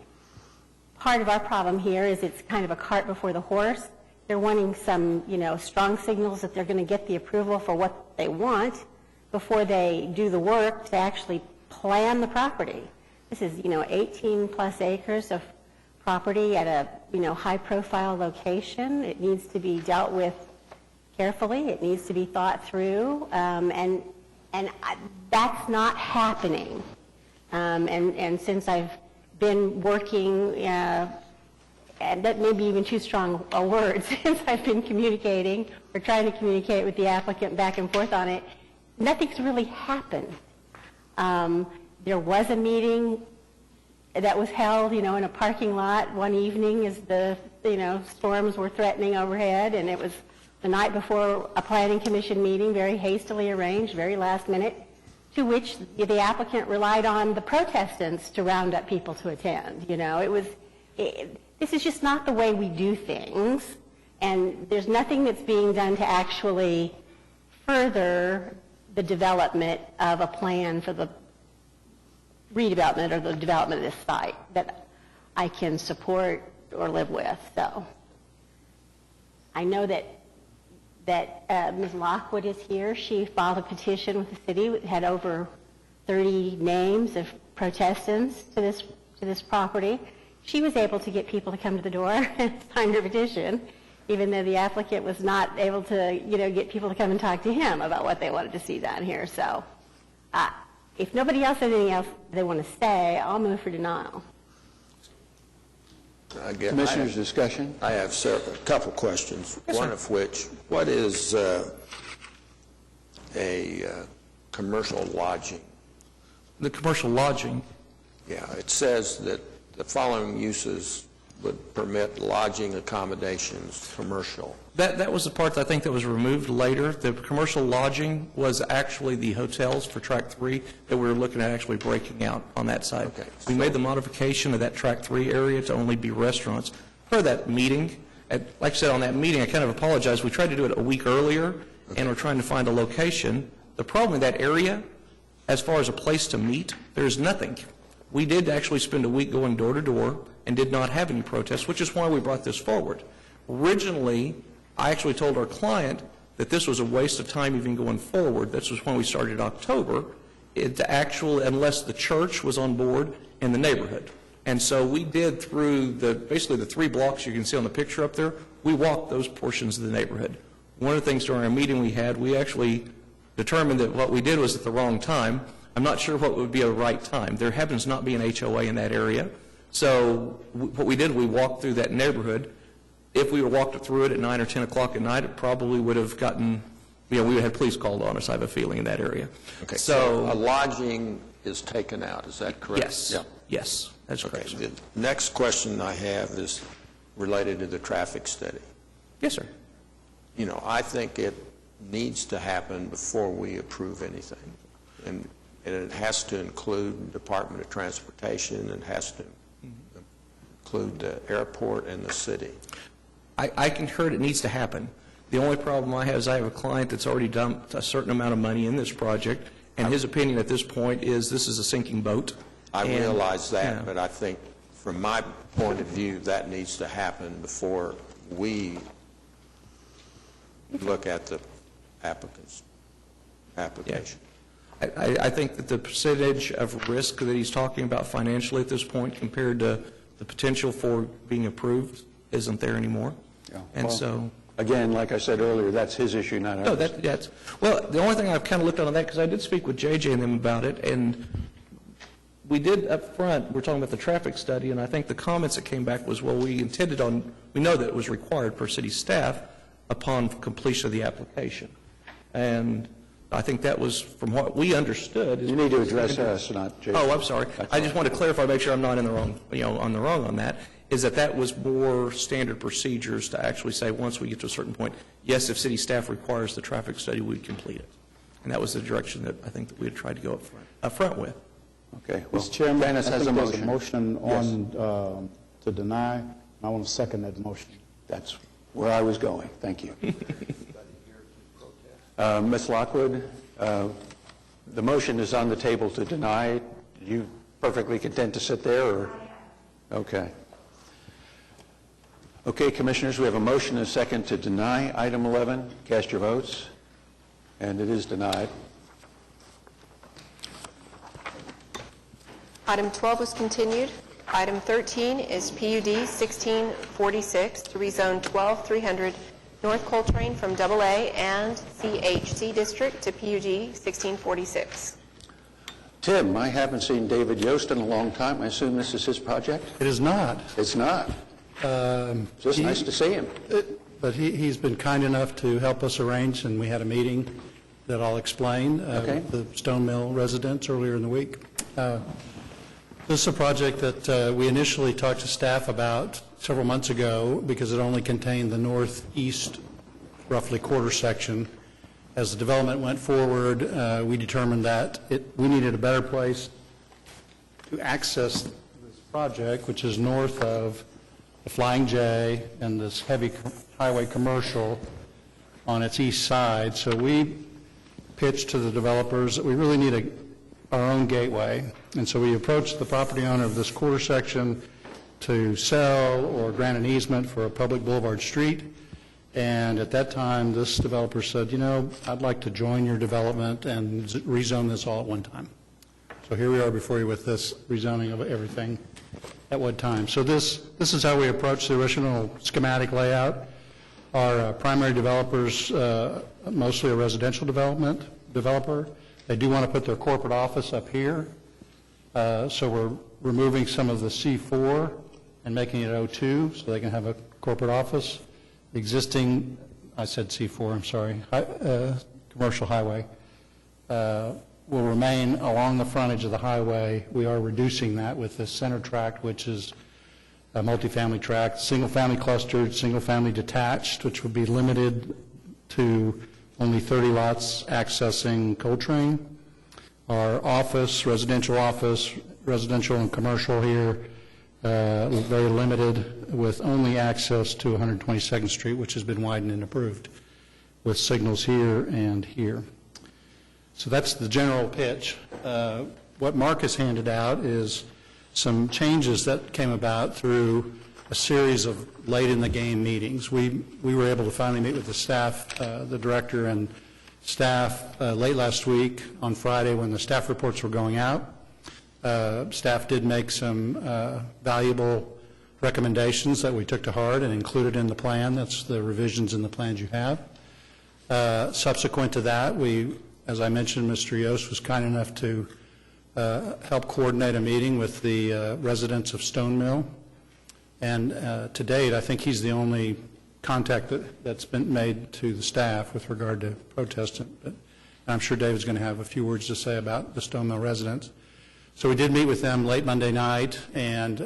Part of our problem here is it's kind of a cart before the horse. They're wanting some, strong signals that they're going to get the approval for what they want before they do the work to actually plan the property. This is, 18 plus acres of property at a, high profile location. It needs to be dealt with carefully. It needs to be thought through. And that's not happening. And since I've been working, and that may be even too strong a word, since I've been communicating or trying to communicate with the applicant back and forth on it, nothing's really happened. There was a meeting that was held, in a parking lot one evening as the, storms were threatening overhead, and it was the night before a planning commission meeting, very hastily arranged, very last minute, to which the applicant relied on the protestants to round up people to attend. This is just not the way we do things, and there's nothing that's being done to actually further the development of a plan for the redevelopment or the development of this site that I can support or live with. So I know that Ms. Lockwood is here. She filed a petition with the city. It had over 30 names of protestants to this property. She was able to get people to come to the door and sign her petition, even though the applicant was not able to, get people to come and talk to him about what they wanted to see down here. So if nobody else has anything else they want to say, I'll move for denial. Commissioners, discussion? I have a couple questions. One of which, what is a commercial lodging? The commercial lodging? Yeah, it says that the following uses would permit lodging accommodations, commercial. That was the part that I think that was removed later. The commercial lodging was actually the hotels for Track 3 that we were looking at actually breaking out on that side. Okay. We made the modification of that Track 3 area to only be restaurants. Per that meeting, like I said, on that meeting, I kind of apologize. We tried to do it a week earlier, and we're trying to find a location. The problem in that area, as far as a place to meet, there's nothing. We did actually spend a week going door to door and did not have any protests, which is why we brought this forward. Originally, I actually told our client that this was a waste of time even going forward. This was when we started October, unless the church was on board in the neighborhood. And so we did through basically the 3 blocks you can see on the picture up there, we walked those portions of the neighborhood. One of the things during our meeting we had, we actually determined that what we did was at the wrong time. I'm not sure what would be a right time. There happens not be an HOA in that area. So what we did, we walked through that neighborhood. If we were walked through it at 9 or 10 o'clock at night, it probably would have gotten, we would have had police called on us, I have a feeling, in that area. Okay, so a lodging is taken out, is that correct? Yes. Yeah. Yes, that's correct. Okay, the next question I have is related to the traffic study. Yes, sir. I think it needs to happen before we approve anything. And it has to include Department of Transportation, and has to include the airport and the city. I concur it needs to happen. The only problem I have is I have a client that's already dumped a certain amount of money in this project, and his opinion at this point is this is a sinking boat. I realize that, but I think from my point of view, that needs to happen before we look at the applicant's application. I think that the percentage of risk that he's talking about financially at this point compared to the potential for being approved isn't there anymore. Yeah. And well, so... Again, like I said earlier, that's his issue, not ours. No, that's... Well, the only thing I've kind of looked on that, because I did speak with J.J. and them about it, and we did up front, we're talking about the traffic study, and I think the comments that came back was, well, we know that it was required per city staff upon completion of the application. And I think that was, from what we understood... You need to address us, not Jason. Oh, I'm sorry. I just want to clarify, make sure I'm not in the wrong, on that, is that was more standard procedures to actually say, once we get to a certain point, yes, if city staff requires the traffic study, we'd complete it. And that was the direction that I think that we had tried to go up front with. Okay. Well, Mr. Chairman, Dennis has a there's motion. on to deny, and I want to second that motion. That's where I was going. Thank you. Ms. Lockwood, the motion is on the table to deny. Are you perfectly content to sit there? Or? Okay. Okay, Commissioners, we have a motion and a second to deny item 11. Cast your votes. And it is denied. Item 12 was continued. Item 13 is PUD 1646 to rezone 12300 North Coltrane from AA and CHC District to PUD 1646. Tim, I haven't seen David Yost in a long time. I assume this is his project? It is not. It's not. Just nice to see him. But he's been kind enough to help us arrange, and we had a meeting that I'll explain Okay. with the Stone Mill residents earlier in the week. This is a project that we initially talked to staff about several months ago because it only contained the northeast, roughly quarter section. As the development went forward, we determined that we needed a better place to access this project, which is north of the Flying J and this heavy highway commercial on its east side. So we pitched to the developers that we really need our own gateway. And so we approached the property owner of this quarter section to sell or grant an easement for a public boulevard street. And at that time, this developer said, you know, I'd like to join your development and rezone this all at one time. So here we are before you with this rezoning of everything at one time. So this is how we approach the original schematic layout. Our primary developers, mostly a residential developer. They do want to put their corporate office up here. So we're removing some of the C4 and making it O2 so they can have a corporate office. The existing, I said C4, I'm sorry, commercial highway, will remain along the frontage of the highway. We are reducing that with the center tract, which is a multifamily tract, single-family clustered, single-family detached, which would be limited to only 30 lots accessing Coltrane. Our office, residential and commercial here, very limited with only access to 122nd Street, which has been widened and approved, with signals here and here. So that's the general pitch. What Mark has handed out is some changes that came about through a series of late-in-the-game meetings. We were able to finally meet with the staff, the director and staff late last week on Friday when the staff reports were going out. Staff did make some valuable recommendations that we took to heart and included in the plan. That's the revisions in the plans you have. Subsequent to that, as I mentioned, Mr. Yost was kind enough to help coordinate a meeting with the residents of Stone Mill. And to date, I think he's the only contact that's been made to the staff with regard to protesting. But I'm sure David's going to have a few words to say about the Stone Mill residents. So we did meet with them late Monday night, and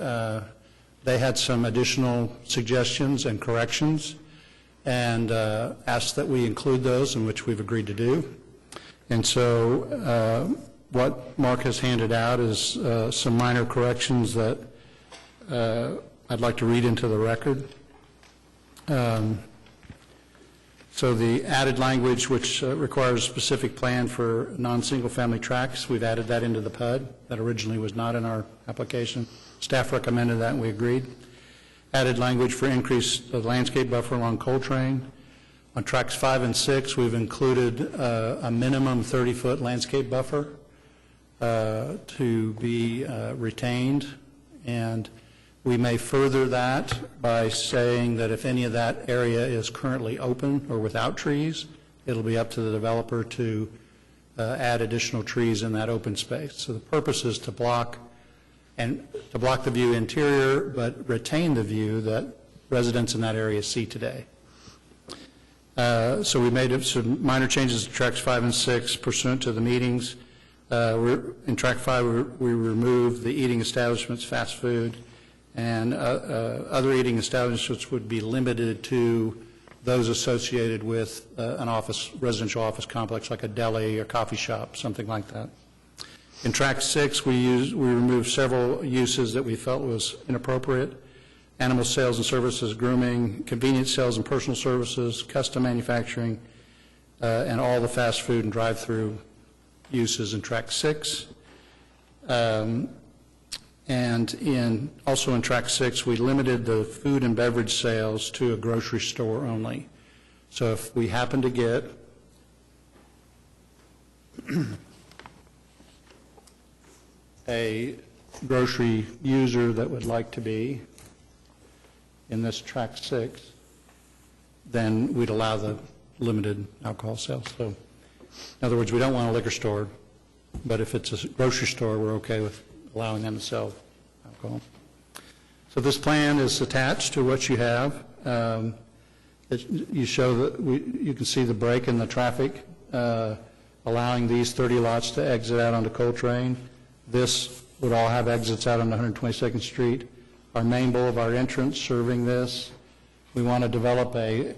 they had some additional suggestions and corrections, and asked that we include those, in which we've agreed to do. And so what Mark has handed out is some minor corrections that I'd like to read into the record. So the added language, which requires a specific plan for non-single family tracts, we've added that into the PUD. That originally was not in our application. Staff recommended that and we agreed. Added language for increased landscape buffer along Coltrane. On tracks 5 and 6, we've included a minimum 30-foot landscape buffer to be retained, and we may further that by saying that if any of that area is currently open or without trees, it'll be up to the developer to add additional trees in that open space. So the purpose is to block the view interior, but retain the view that residents in that area see today. So we made some minor changes to tracks 5 and 6 pursuant to the meetings. In track 5, we removed the eating establishments, fast food, and other eating establishments would be limited to those associated with an residential office complex like a deli or coffee shop, something like that. In track 6, we removed several uses that we felt was inappropriate: animal sales and services, grooming, convenience sales and personal services, custom manufacturing, and all the fast food and drive-through uses in track 6. And also in track 6, we limited the food and beverage sales to a grocery store only. So if we happen to get a grocery user that would like to be in this track 6, then we'd allow the limited alcohol sales. So in other words, we don't want a liquor store, but if it's a grocery store, we're okay with allowing them to sell alcohol. So this plan is attached to what you have. You show that you can see the break in the traffic, allowing these 30 lots to exit out onto Coltrane. This would all have exits out on 122nd Street. Our main boulevard entrance serving this. We want to develop a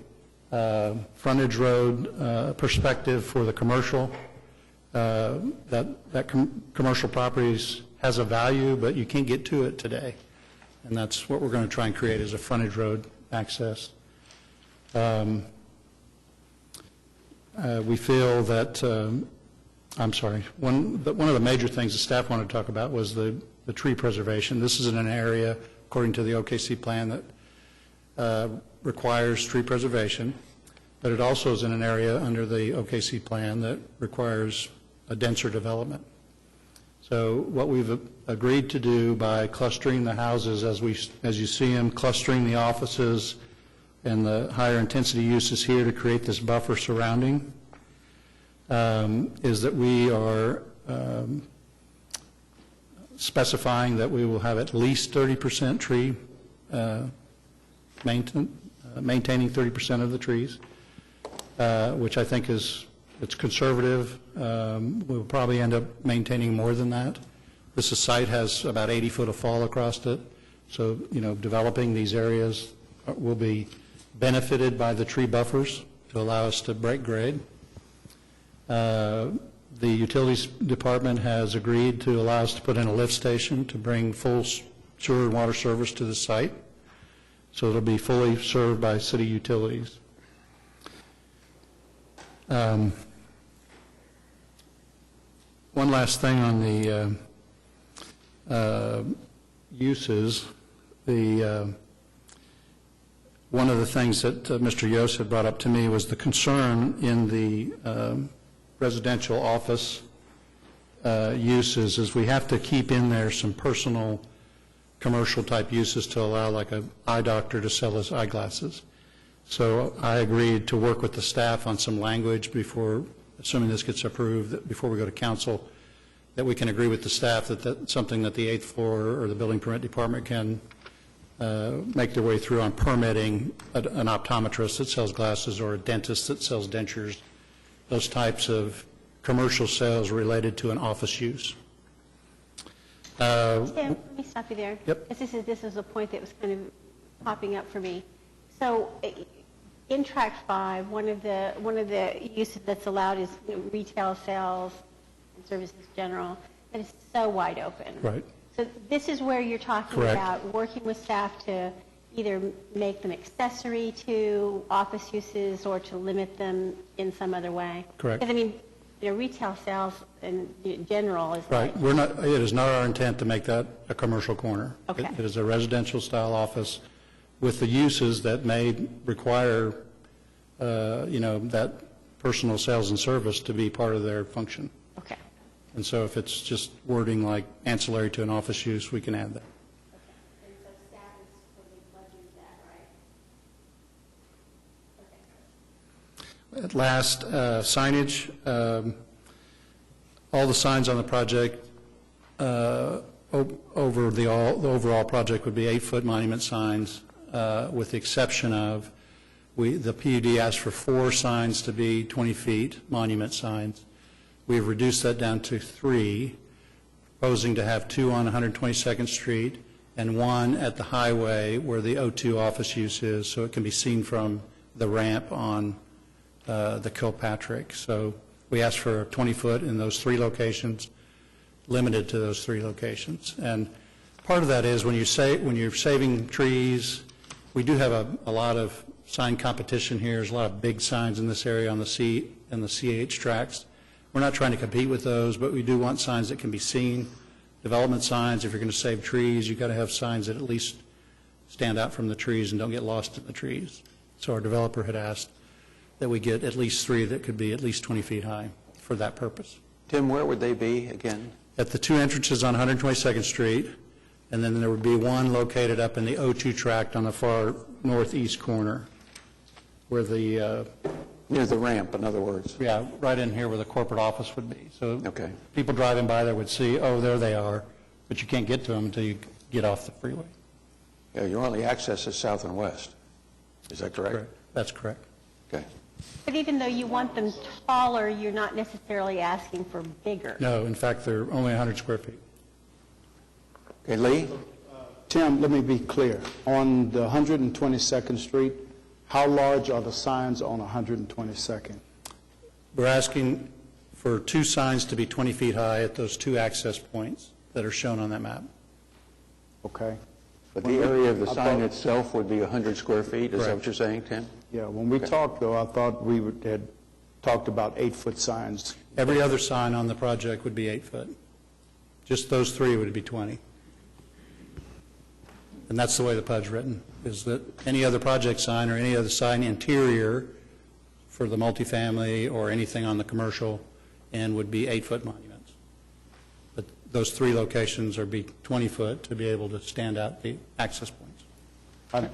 frontage road perspective for the commercial. That commercial properties has a value, but you can't get to it today. And that's what we're going to try and create, is a frontage road access. We feel that, one of the major things the staff wanted to talk about was the tree preservation. This is in an area, according to the OKC plan, that requires tree preservation, but it also is in an area under the OKC plan that requires a denser development. So what we've agreed to do by clustering the houses as you see them, clustering the offices and the higher intensity uses here to create this buffer surrounding, is that we are specifying that we will have at least 30% tree, maintaining 30% of the trees, which I think it's conservative. We'll probably end up maintaining more than that. This site has about 80 foot of fall across it, so developing these areas will be benefited by the tree buffers to allow us to break grade. The utilities department has agreed to allow us to put in a lift station to bring full sewer and water service to the site, so it'll be fully served by city utilities. One last thing on the uses. One of the things that Mr. Yost had brought up to me was the concern in the residential office uses is we have to keep in there some personal commercial type uses to allow like an eye doctor to sell his eyeglasses. So I agreed to work with the staff on some language before, assuming this gets approved, that before we go to council, that we can agree with the staff that that's something that the 8th floor or the building permit department can make their way through on permitting an optometrist that sells glasses or a dentist that sells dentures, those types of commercial sales related to an office use. Tim, let me stop you there. Yep. This is a point that was kind of popping up for me. So in Tract 5, one of the uses that's allowed is retail sales and services general, and it's so wide open. Right. So this is where you're talking Correct. about working with staff to either make them accessory to office uses or to limit them in some other way. Correct. Because I mean, retail sales in general is Right. like, It is not our intent to make that a commercial corner. Okay. It is a residential style office with the uses that may require, that personal sales and service to be part of their function. Okay. And so if it's just wording like ancillary to an office use, we can add that. And so staff is fully budgeting that, right? At last, signage, all the signs on the project over the overall project would be 8-foot monument signs, with the exception of the PUD asked for 4 signs to be 20 feet, monument signs. We've reduced that down to 3, proposing to have 2 on 122nd Street and 1 at the highway where the O2 office use is, so it can be seen from the ramp on the Kilpatrick. So we asked for 20-foot in those 3 locations, limited to those 3 locations. And part of that is when you're saving trees, we do have a lot of sign competition here. There's a lot of big signs in this area on the C and the CH tracks. We're not trying to compete with those, but we do want signs that can be seen. Development signs, if you're going to save trees, you've got to have signs that at least stand out from the trees and don't get lost in the trees. So our developer had asked that we get at least 3 that could be at least 20 feet high for that purpose. Tim, where would they be again? At the 2 entrances on 122nd Street, and then there would be 1 located up in the O2 tract on the far northeast corner, where the Near the ramp, in other words. yeah, right in here where the corporate office would be. So Okay. people driving by there would see, oh, there they are, but you can't get to them until you get off the freeway. Yeah, your only access is south and west. Is that correct? Correct. That's correct. Okay. But even though you want them taller, you're not necessarily asking for bigger. No, in fact, they're only 100 square feet. Okay, Lee? Tim, let me be clear. On the 122nd Street, how large are the signs on 122nd? We're asking for 2 signs to be 20 feet high at those 2 access points that are shown on that map. Okay. But the area of the sign itself would be 100 square feet, is that what you're saying, Tim? Yeah, when we talked, though, I thought we had talked about 8-foot signs. Every other sign on the project would be 8 foot. Just those 3 would be 20. And that's the way the PUD's written, is that any other project sign or any other sign interior for the multifamily or anything on the commercial end would be 8-foot monuments. But those 3 locations are be 20 foot to be able to stand out the access points.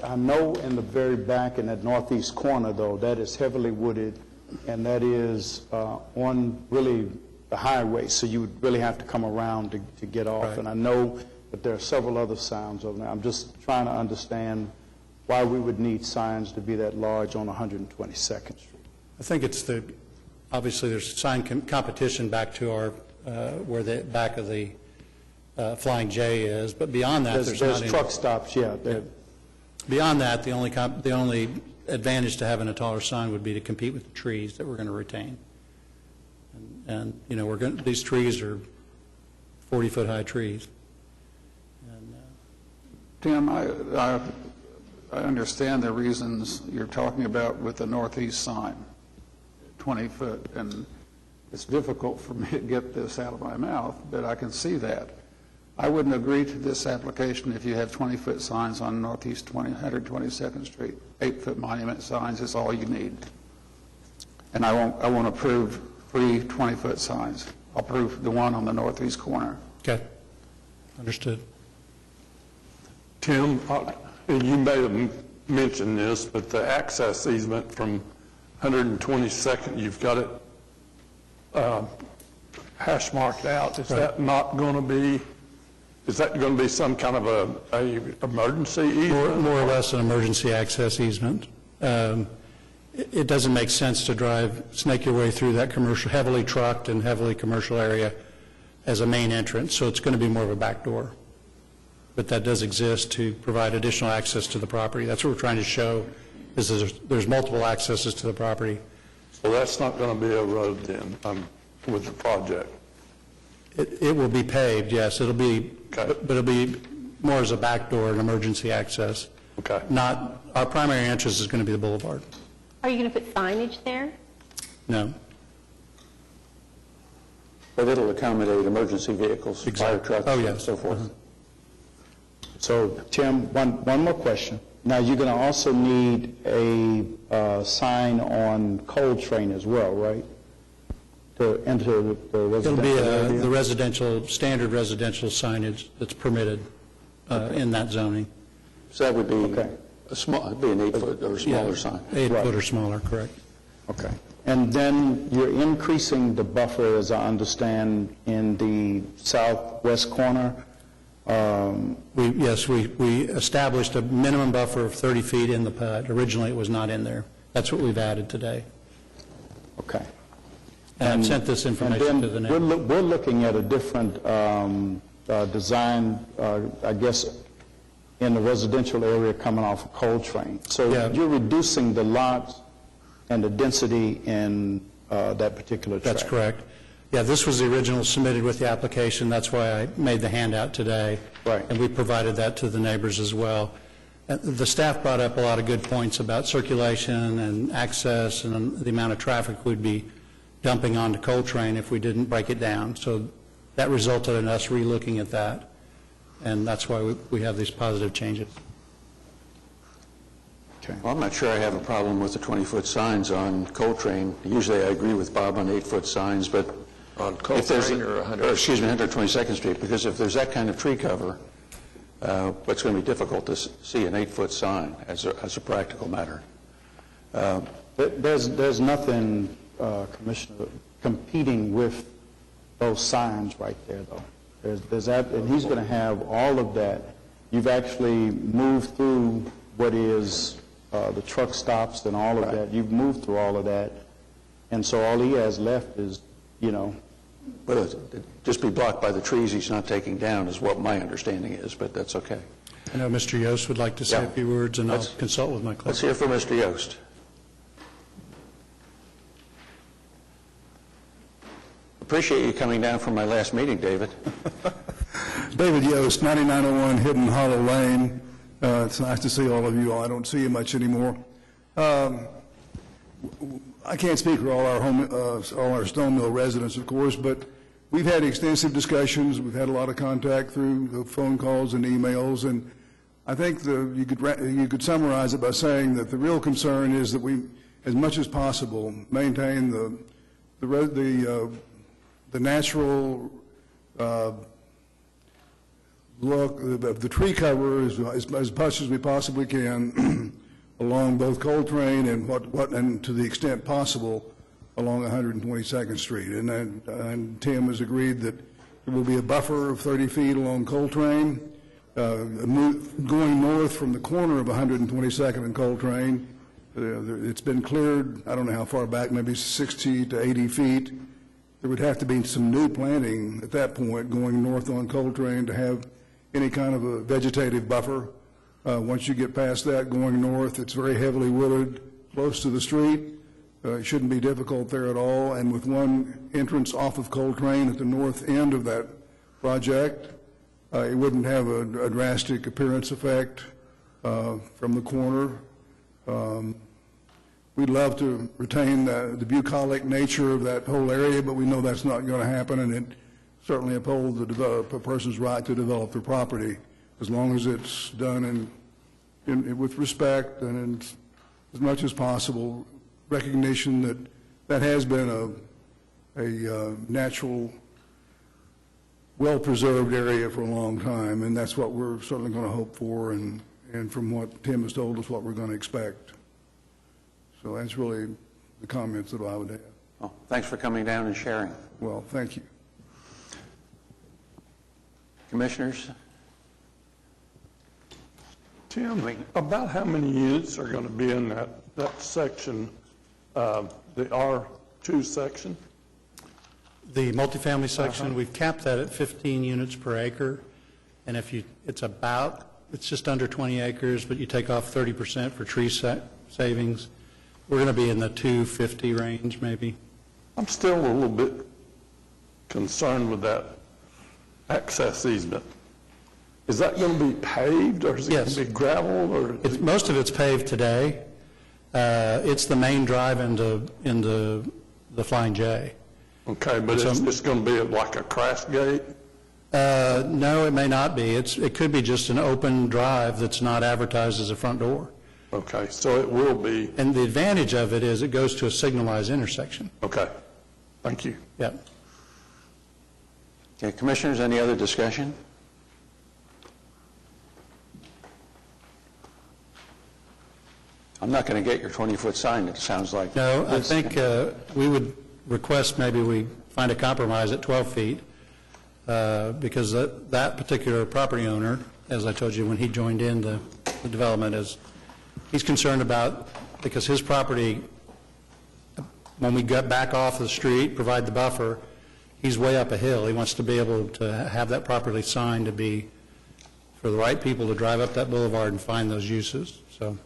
I know in the very back in that northeast corner, though, that is heavily wooded, and that is on really the highway, so you would really have to come around to get off. Right. And I know that there are several other signs over there. I'm just trying to understand why we would need signs to be that large on 122nd Street. I think it's obviously there's sign competition back to our, where the back of the Flying J is, but beyond that, there's not any. Truck stops, yeah. Beyond that, the only advantage to having a taller sign would be to compete with the trees that we're going to retain. And you know, these trees are 40-foot high trees. And, Tim, I understand the reasons you're talking about with the northeast sign, 20 foot, and it's difficult for me to get this out of my mouth, but I can see that. I wouldn't agree to this application if you have 20-foot signs on northeast 122nd Street. 8-foot monument signs is all you need. And I won't approve 3 20-foot signs. I'll approve the one on the northeast corner. okay, understood. Tim, you may have mentioned this, but the access easement from 122nd, you've got it hash marked out. Is that not going to be, is that going to be some kind of a emergency easement? More or less an emergency access easement. It doesn't make sense to snake your way through that heavily trucked and heavily commercial area as a main entrance, so it's going to be more of a back door. But that does exist to provide additional access to the property. That's what we're trying to show, is there's multiple accesses to the property. So that's not going to be a road then with the project? It will be paved, yes. It'll be, okay. But it'll be more as a back door, an emergency access. Okay. Our primary entrance is going to be the boulevard. Are you going to put signage there? No. But it'll accommodate emergency vehicles, fire trucks, and so forth. So, Tim, one more question. Now, you're going to also need a sign on Coltrane as well, right? To enter the residential area? It'll be the standard residential signage that's permitted in that zoning. So that would be Okay. it'd be an 8-foot or smaller sign. 8 Right. foot or smaller, correct. Okay. And then you're increasing the buffer, as I understand, in the southwest corner. Yes, we established a minimum buffer of 30 feet in the PUD. Originally, it was not in there. That's what we've added today. Okay. And I've sent this information to the neighbors. We're looking at a different design, I guess, in the residential area coming off of Coltrane. So Yeah. you're reducing the lots and the density in that particular tract. That's correct. Yeah, this was the original submitted with the application. That's why I made the handout today. Right. And we provided that to the neighbors as well. The staff brought up a lot of good points about circulation and access and the amount of traffic we'd be dumping onto Coltrane if we didn't break it down. So that resulted in us relooking at that, and that's why we have these positive changes. Okay. Well, I'm not sure I have a problem with the 20-foot signs on Coltrane. Usually I agree with Bob on 8-foot signs, but On if there's Coltrane or 100? excuse me, 122nd Street, because if there's that kind of tree cover, it's going to be difficult to see an 8-foot sign as a practical matter. There's nothing, Commissioner, competing with those signs right there, though. There's that, and he's going to have all of that. You've actually moved through what is the truck stops and all of that. You've moved through all of that, and so all he has left is, Well, just be blocked by the trees he's not taking down is what my understanding is, but that's okay. I know Mr. Yost would like to say a Yeah. few words, and I'll consult with my clerk. Let's hear from Mr. Yost. Appreciate you coming down from my last meeting, David. David Yost, 9901 Hidden Hollow Lane. It's nice to see all of you. I don't see you much anymore. I can't speak for all our Stone Mill residents, of course, but we've had extensive discussions. We've had a lot of contact through the phone calls and emails, and I think you could summarize it by saying that the real concern is that we, as much as possible, maintain the natural look of the tree cover as much as we possibly can along both Coltrane and to the extent possible along 122nd Street. And Tim has agreed that there will be a buffer of 30 feet along Coltrane, going north from the corner of 122nd and Coltrane. It's been cleared, I don't know how far back, maybe 60 to 80 feet. There would have to be some new planting at that point going north on Coltrane to have any kind of a vegetative buffer. Once you get past that, going north, it's very heavily wooded, close to the street. It shouldn't be difficult there at all. And with one entrance off of Coltrane at the north end of that project, it wouldn't have a drastic appearance effect from the corner. We'd love to retain the bucolic nature of that whole area, but we know that's not going to happen, and it certainly upholds a person's right to develop their property as long as it's done with respect and as much as possible recognition that that has been a natural, well-preserved area for a long time, and that's what we're certainly going to hope for, and from what Tim has told us, what we're going to expect. So that's really the comments that I would have. Well, thanks for coming down and sharing. Well, thank you. Commissioners? Tim, about how many units are going to be in that section, the R2 section? The multifamily section, we've capped that at 15 units per acre, and it's just under 20 acres, but you take off 30% for tree savings. We're going to be in the 250 range, maybe. I'm still a little bit concerned with that access easement. Is that going to be paved, or is it going to be gravel? Or most of it's paved today. It's the main drive into the Flying J. Okay, but it's going to be like a crash gate? No, it may not be. It could be just an open drive that's not advertised as a front door. Okay, so it will be. And the advantage of it is it goes to a signalized intersection. Okay, thank you. Yeah. Okay, Commissioners, any other discussion? I'm not going to get your 20-foot sign, it sounds like. No, I think we would request maybe we find a compromise at 12 feet because that particular property owner, as I told you when he joined in the development, he's concerned about, because his property, when we get back off the street, provide the buffer, he's way up a hill. He wants to be able to have that properly signed to be for the right people to drive up that boulevard and find those uses. So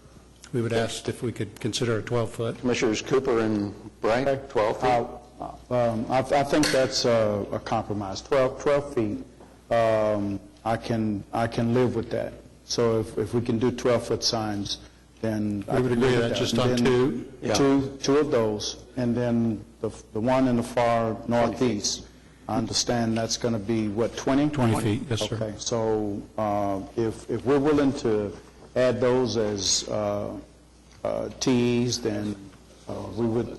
we would ask if we could consider a 12-foot. Commissioners Cooper and Bright, 12 feet? I think that's a compromise. 12 feet, I can live with that. So if we can do 12-foot signs, then we would agree that just on two. Two of those, and then the one in the far northeast. I understand that's going to be what, 20? 20 feet, yes, sir. Okay, so if we're willing to add those as TEs, then we would,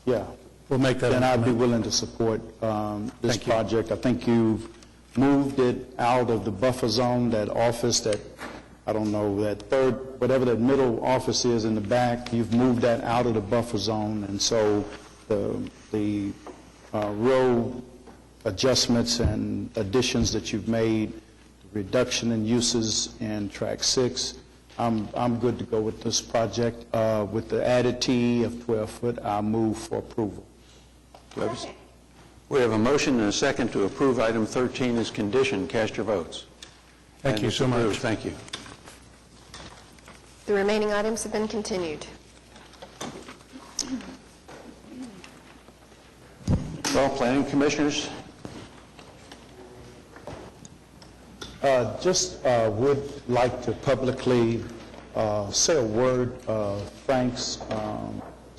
yeah. We'll make that. Then I'd be willing to support this project. I think you've moved it out of the buffer zone, that office that, I don't know, that third, whatever that middle office is in the back, you've moved that out of the buffer zone, and so the row adjustments and additions that you've made, the reduction in uses in Track 6, I'm good to go with this project. With the added TE of 12 foot, I'll move for approval. We have a motion and a second to approve item 13 as conditioned. Cast your votes. Thank you so much. Approved. Thank you. The remaining items have been continued. Well, planning commissioners, Just would like to publicly say a word of thanks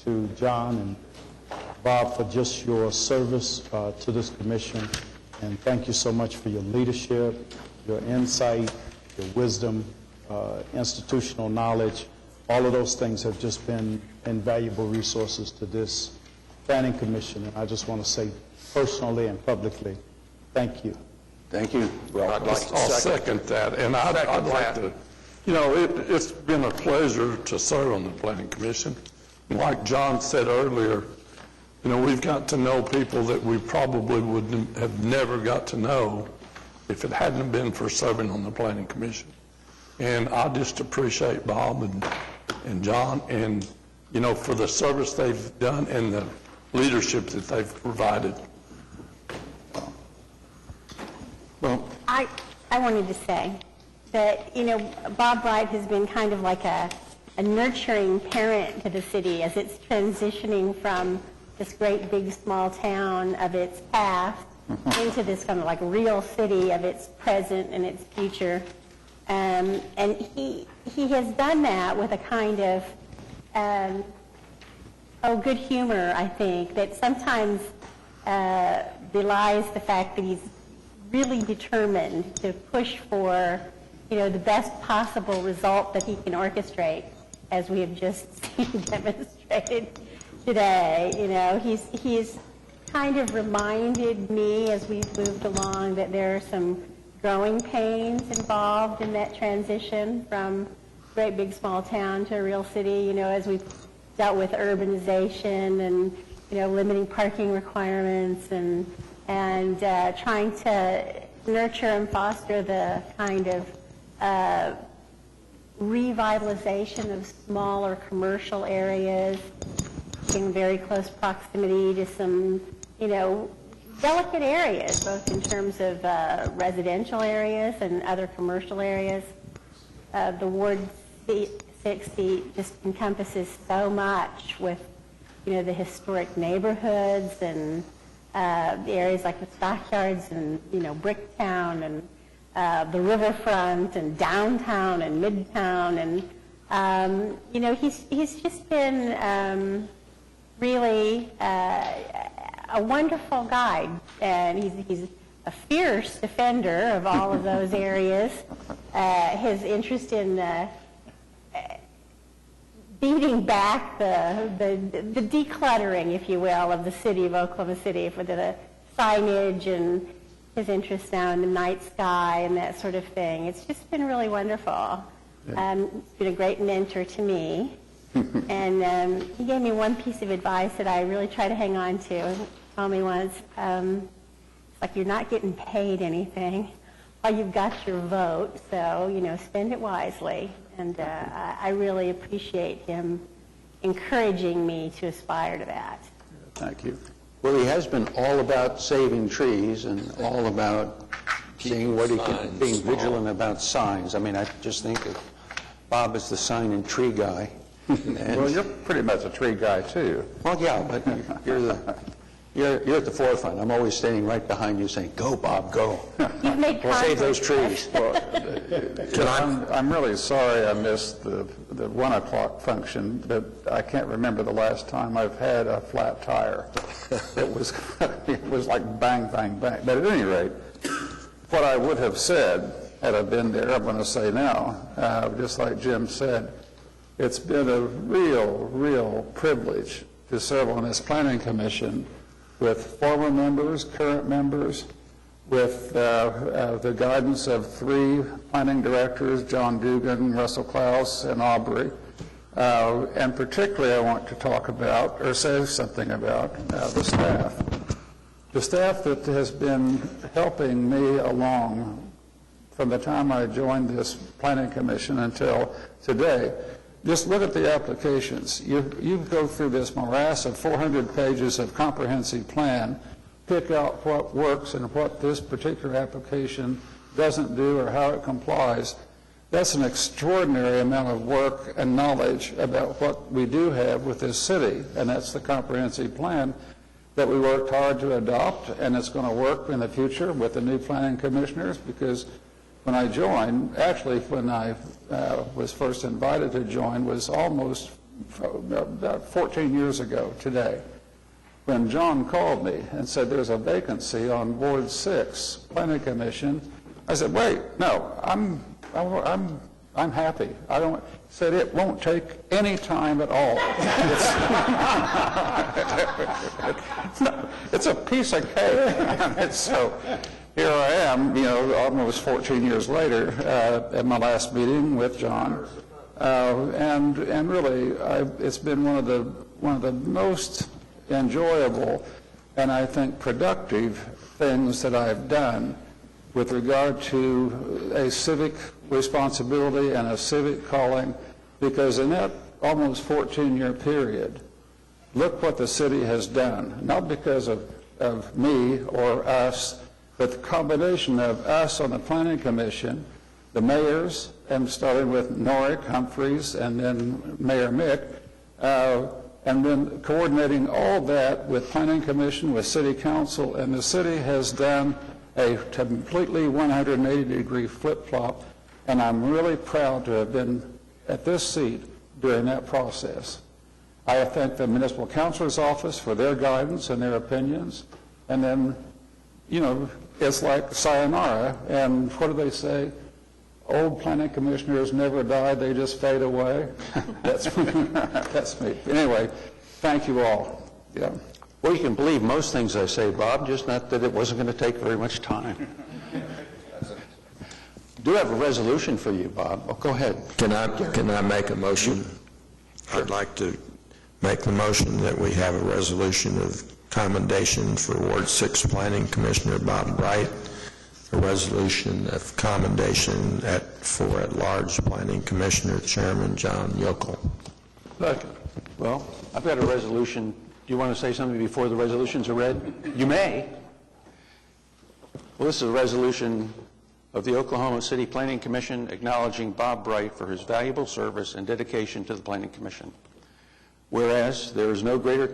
to John and Bob for just your service to this commission. And thank you so much for your leadership, your insight, your wisdom, institutional knowledge. All of those things have just been invaluable resources to this planning commission. And I just want to say personally and publicly, thank you. thank you. Well, I'll second that, and I'd like to, it's been a pleasure to serve on the Planning Commission. Like John said earlier, we've got to know people that we probably would have never got to know if it hadn't been for serving on the Planning Commission. And I just appreciate Bob and John and, for the service they've done and the leadership that they've provided. Well, I wanted to say that, Bob Bright has been kind of like a nurturing parent to the city as it's transitioning from this great big small town of its past into this kind of like real city of its present and its future. And he has done that with a kind of good humor, I think, that sometimes belies the fact that he's really determined to push for, the best possible result that he can orchestrate, as we have just seen demonstrated today. He's kind of reminded me as we've moved along that there are some growing pains involved in that transition from great big small town to a real city, as we've dealt with urbanization and, limiting parking requirements and trying to nurture and foster the kind of revitalization of smaller commercial areas in very close proximity to some, delicate areas, both in terms of residential areas and other commercial areas. The Ward 6 seat just encompasses so much with, the historic neighborhoods and the areas like the Stockyards and, Bricktown and the riverfront and downtown and midtown. And, he's just been really a wonderful guide. And he's a fierce defender of all of those areas. His interest in beating back the decluttering, if you will, of the city of Oklahoma City for the signage and his interest now in the night sky and that sort of thing. It's just been really wonderful. He's been a great mentor to me. And he gave me one piece of advice that I really try to hang on to. He told me once, it's like you're not getting paid anything while you've got your vote, so, spend it wisely. And I really appreciate him encouraging me to aspire to that. thank you. Well, he has been all about saving trees and all about seeing what he can, being vigilant about signs. I mean, I just think of Bob as the sign and tree guy. Well, you're pretty much a tree guy, too. Well, yeah, but you're at the forefront. I'm always standing right behind you saying, go, Bob, go. You've made We'll save those trees. I'm really sorry I missed the 1 o'clock function, but I can't remember the last time I've had a flat tire. It was like bang, bang, bang. But at any rate, what I would have said had I been there, I'm going to say now, just like Jim said, it's been a real privilege to serve on this planning commission with former members, current members, with the guidance of 3 planning directors, John Dugan, Russell Klaus, and Aubrey. And particularly I want to talk about, or say something about, the staff. The staff that has been helping me along from the time I joined this planning commission until today. Just look at the applications. You go through this morass of 400 pages of comprehensive plan, pick out what works and what this particular application doesn't do or how it complies, that's an extraordinary amount of work and knowledge about what we do have with this city, and that's the comprehensive plan that we worked hard to adopt, and it's going to work in the future with the new planning commissioners, because when I joined, actually when I was first invited to join was almost about 14 years ago today, when John called me and said there's a vacancy on Ward 6 Planning Commission. I said, wait, no, I'm happy. I don't, said it won't take any time at all. It's a piece of cake. And so here I am, almost 14 years later at my last meeting with John. And really, it's been one of the most enjoyable and I think productive things that I've done with regard to a civic responsibility and a civic calling, because in that almost 14-year period, look what the city has done, not because of me or us, but the combination of us on the Planning Commission, the mayors, and starting with Norick, Humphreys, and then Mayor Mick, and then coordinating all that with Planning Commission, with City Council, and the city has done a completely 180-degree flip-flop, and I'm really proud to have been at this seat during that process. I thank the Municipal Councilor's Office for their guidance and their opinions, and then, it's like sayonara, and what do they say? Old planning commissioners never die, they just fade away. That's me. Anyway, thank you all. Yeah. Well, you can believe most things I say, Bob, just not that it wasn't going to take very much time. Do have a resolution for you, Bob. Oh, go ahead. Can I make a motion? Sure. I'd like to make the motion that we have a resolution of commendation for Ward 6 Planning Commissioner Bob Bright, a resolution of commendation for at-large Planning Commissioner Chairman John Yokel. Second. Well, I've got a resolution. Do you want to say something before the resolutions are read? You may. Well, this is a resolution of the Oklahoma City Planning Commission acknowledging Bob Bright for his valuable service and dedication to the Planning Commission. Whereas there is no greater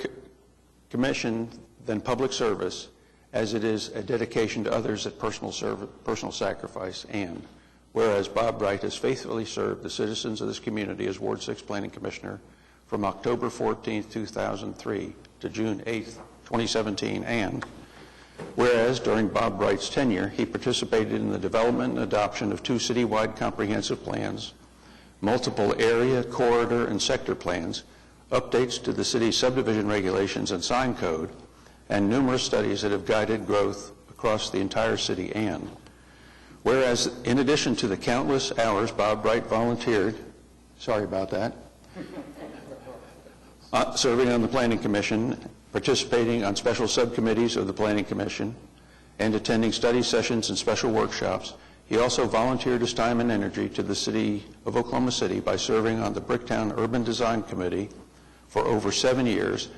commission than public service, as it is a dedication to others at personal sacrifice, and whereas Bob Bright has faithfully served the citizens of this community as Ward 6 Planning Commissioner from October 14, 2003 to June 8, 2017, and whereas during Bob Bright's tenure, he participated in the development and adoption of 2 citywide comprehensive plans, multiple area, corridor, and sector plans, updates to the city's subdivision regulations and sign code, and numerous studies that have guided growth across the entire city, and whereas in addition to the countless hours Bob Bright volunteered, sorry about that, serving on the Planning Commission, participating on special subcommittees of the Planning Commission, and attending study sessions and special workshops, he also volunteered his time and energy to the city of Oklahoma City by serving on the Bricktown Urban Design Committee for over 7 years,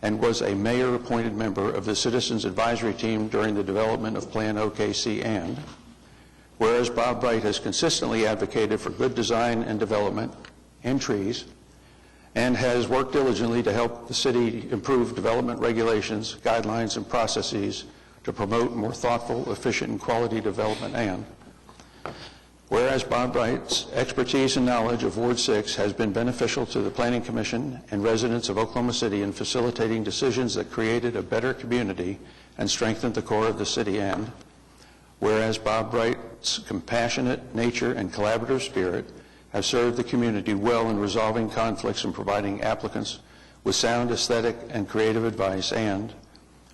and was a mayor-appointed member of the Citizens Advisory Team during the development of Plan OKC, and whereas Bob Bright has consistently advocated for good design and development and trees, and has worked diligently to help the city improve development regulations, guidelines, and processes to promote more thoughtful, efficient, and quality development, and whereas Bob Bright's expertise and knowledge of Ward 6 has been beneficial to the Planning Commission and residents of Oklahoma City in facilitating decisions that created a better community and strengthened the core of the city, and whereas Bob Bright's compassionate nature and collaborative spirit have served the community well in resolving conflicts and providing applicants with sound aesthetic and creative advice, and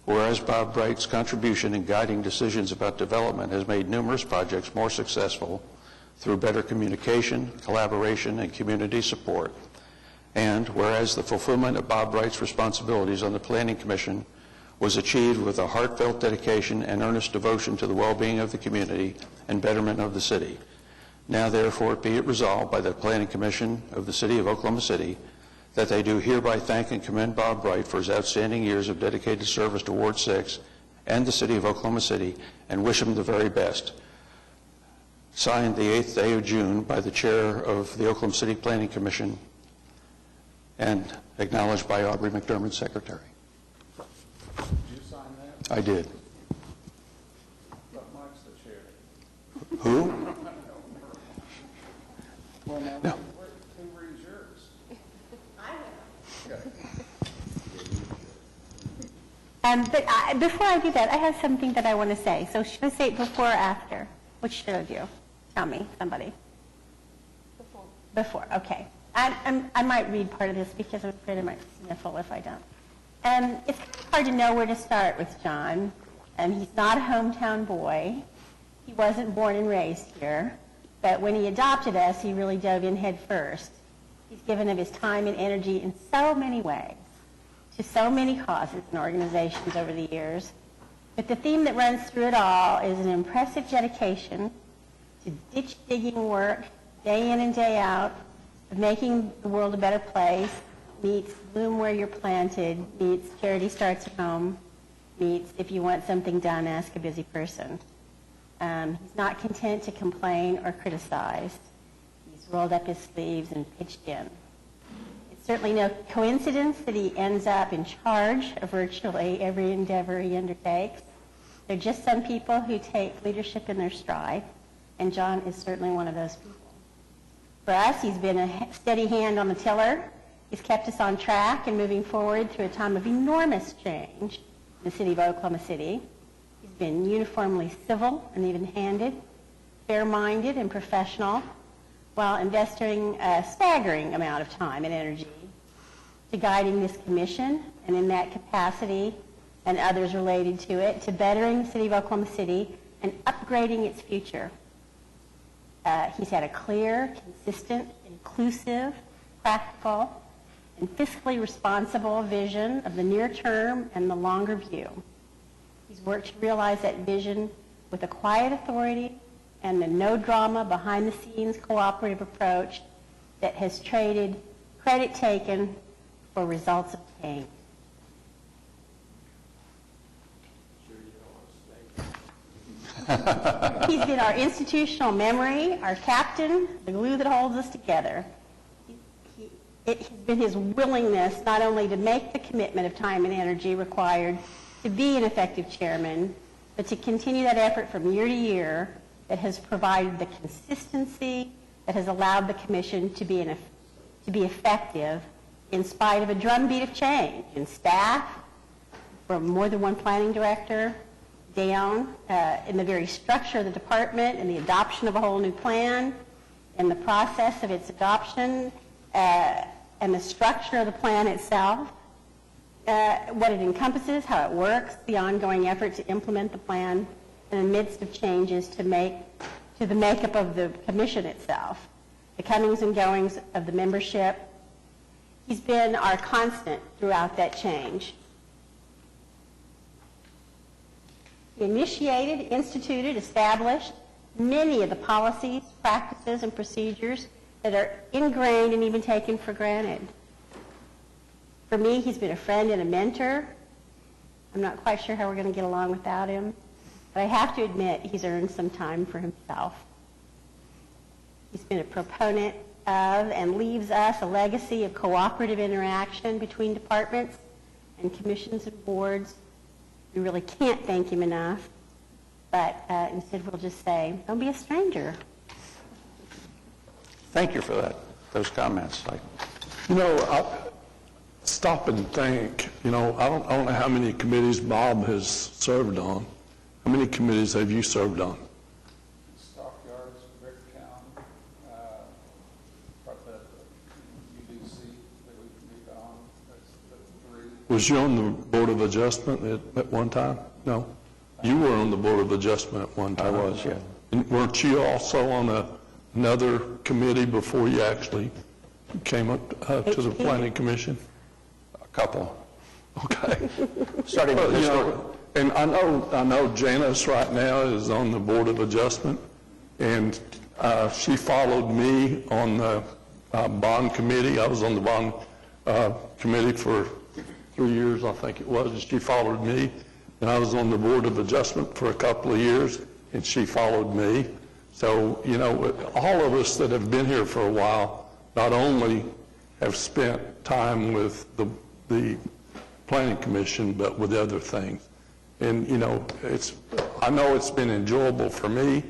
whereas Bob Bright's contribution in guiding decisions about development has made numerous projects more successful through better communication, collaboration, and community support, and whereas the fulfillment of Bob Bright's responsibilities on the Planning Commission was achieved with a heartfelt dedication and earnest devotion to the well-being of the community and betterment of the city. Now, therefore, be it resolved by the Planning Commission of the City of Oklahoma City that they do hereby thank and commend Bob Bright for his outstanding years of dedicated service to Ward 6 and the city of Oklahoma City, and wish them the very best. Signed the 8th day of June by the chair of the Oklahoma City Planning Commission and acknowledged by Aubrey McDermott, secretary. Did you sign that? I did. But Mike's the chair. Who? Well, now, No. who reads yours? Before I do that, I have something that I want to say. So should I say it before or after? Which should I do? Tell me, somebody. Before. Before, okay. I might read part of this because I'm afraid I might sniffle if I don't. It's kind of hard to know where to start with John. He's not a hometown boy. He wasn't born and raised here. But when he adopted us, he really dove in head first. He's given of his time and energy in so many ways to so many causes and organizations over the years. But the theme that runs through it all is an impressive dedication to ditch digging work day in and day out, of making the world a better place, meets bloom where you're planted, meets charity starts at home, meets if you want something done, ask a busy person. He's not content to complain or criticize. He's rolled up his sleeves and pitched in. It's certainly no coincidence that he ends up in charge of virtually every endeavor he undertakes. There are just some people who take leadership in their stride, and John is certainly one of those people. For us, he's been a steady hand on the tiller. He's kept us on track and moving forward through a time of enormous change in the city of Oklahoma City. He's been uniformly civil and even-handed, fair-minded and professional, while investing a staggering amount of time and energy to guiding this commission, and in that capacity and others related to it, to bettering the city of Oklahoma City and upgrading its future. He's had a clear, consistent, inclusive, practical, and fiscally responsible vision of the near term and the longer view. He's worked to realize that vision with a quiet authority and the no-drama, behind-the-scenes cooperative approach that has traded credit taken for results obtained. He's been our institutional memory, our captain, the glue that holds us together. It has been his willingness not only to make the commitment of time and energy required to be an effective chairman, but to continue that effort from year to year that has provided the consistency that has allowed the commission to be effective in spite of a drumbeat of change in staff, from more than one planning director, down in the very structure of the department and the adoption of a whole new plan, and the process of its adoption, and the structure of the plan itself, what it encompasses, how it works, the ongoing effort to implement the plan in the midst of changes to the makeup of the commission itself, the comings and goings of the membership. He's been our constant throughout that change. He initiated, instituted, established many of the policies, practices, and procedures that are ingrained and even taken for granted. For me, he's been a friend and a mentor. I'm not quite sure how we're going to get along without him, but I have to admit he's earned some time for himself. He's been a proponent of and leaves us a legacy of cooperative interaction between departments and commissions and boards. We really can't thank him enough, but instead we'll just say, don't be a stranger. Thank you for those comments. I stop and think, I don't know how many committees Bob has served on. How many committees have you served on? Stockyards, Bricktown, UDC that we meet on, that's the 3. Was you on the Board of Adjustment at one time? No? You were on the Board of Adjustment at one time. I was, yeah. And weren't you also on another committee before you actually came up to the Planning Commission? A couple. Okay. Starting with historic. And I know Janice right now is on the Board of Adjustment, and she followed me on the bond committee. I was on the bond committee for 3 years, I think it was, and she followed me. and I was on the Board of Adjustment for a couple of years, and she followed me. So, you know, all of us that have been here for a while not only have spent time with the Planning Commission, but with other things. And, you know, I know it's been enjoyable for me,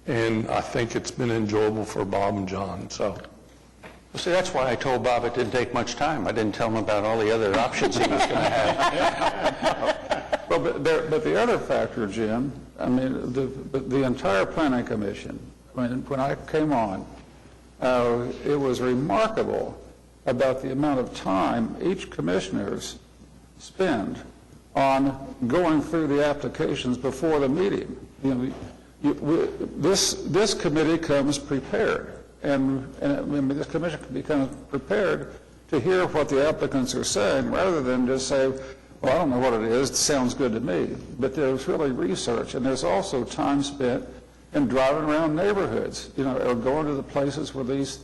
and I think it's been enjoyable for Bob and John, so. Well, see, that's why I told Bob it didn't take much time. I didn't tell him about all the other options he was going to have. Well, but the other factor, Jim, I mean, the entire Planning Commission, when I came on, it was remarkable about the amount of time each commissioners spend on going through the applications before the meeting. You know, this committee comes prepared, and I mean, this commission becomes prepared to hear what the applicants are saying, rather than just say, well, I don't know what it is, it sounds good to me. But there's really research, and there's also time spent in driving around neighborhoods, you know, or going to the places where these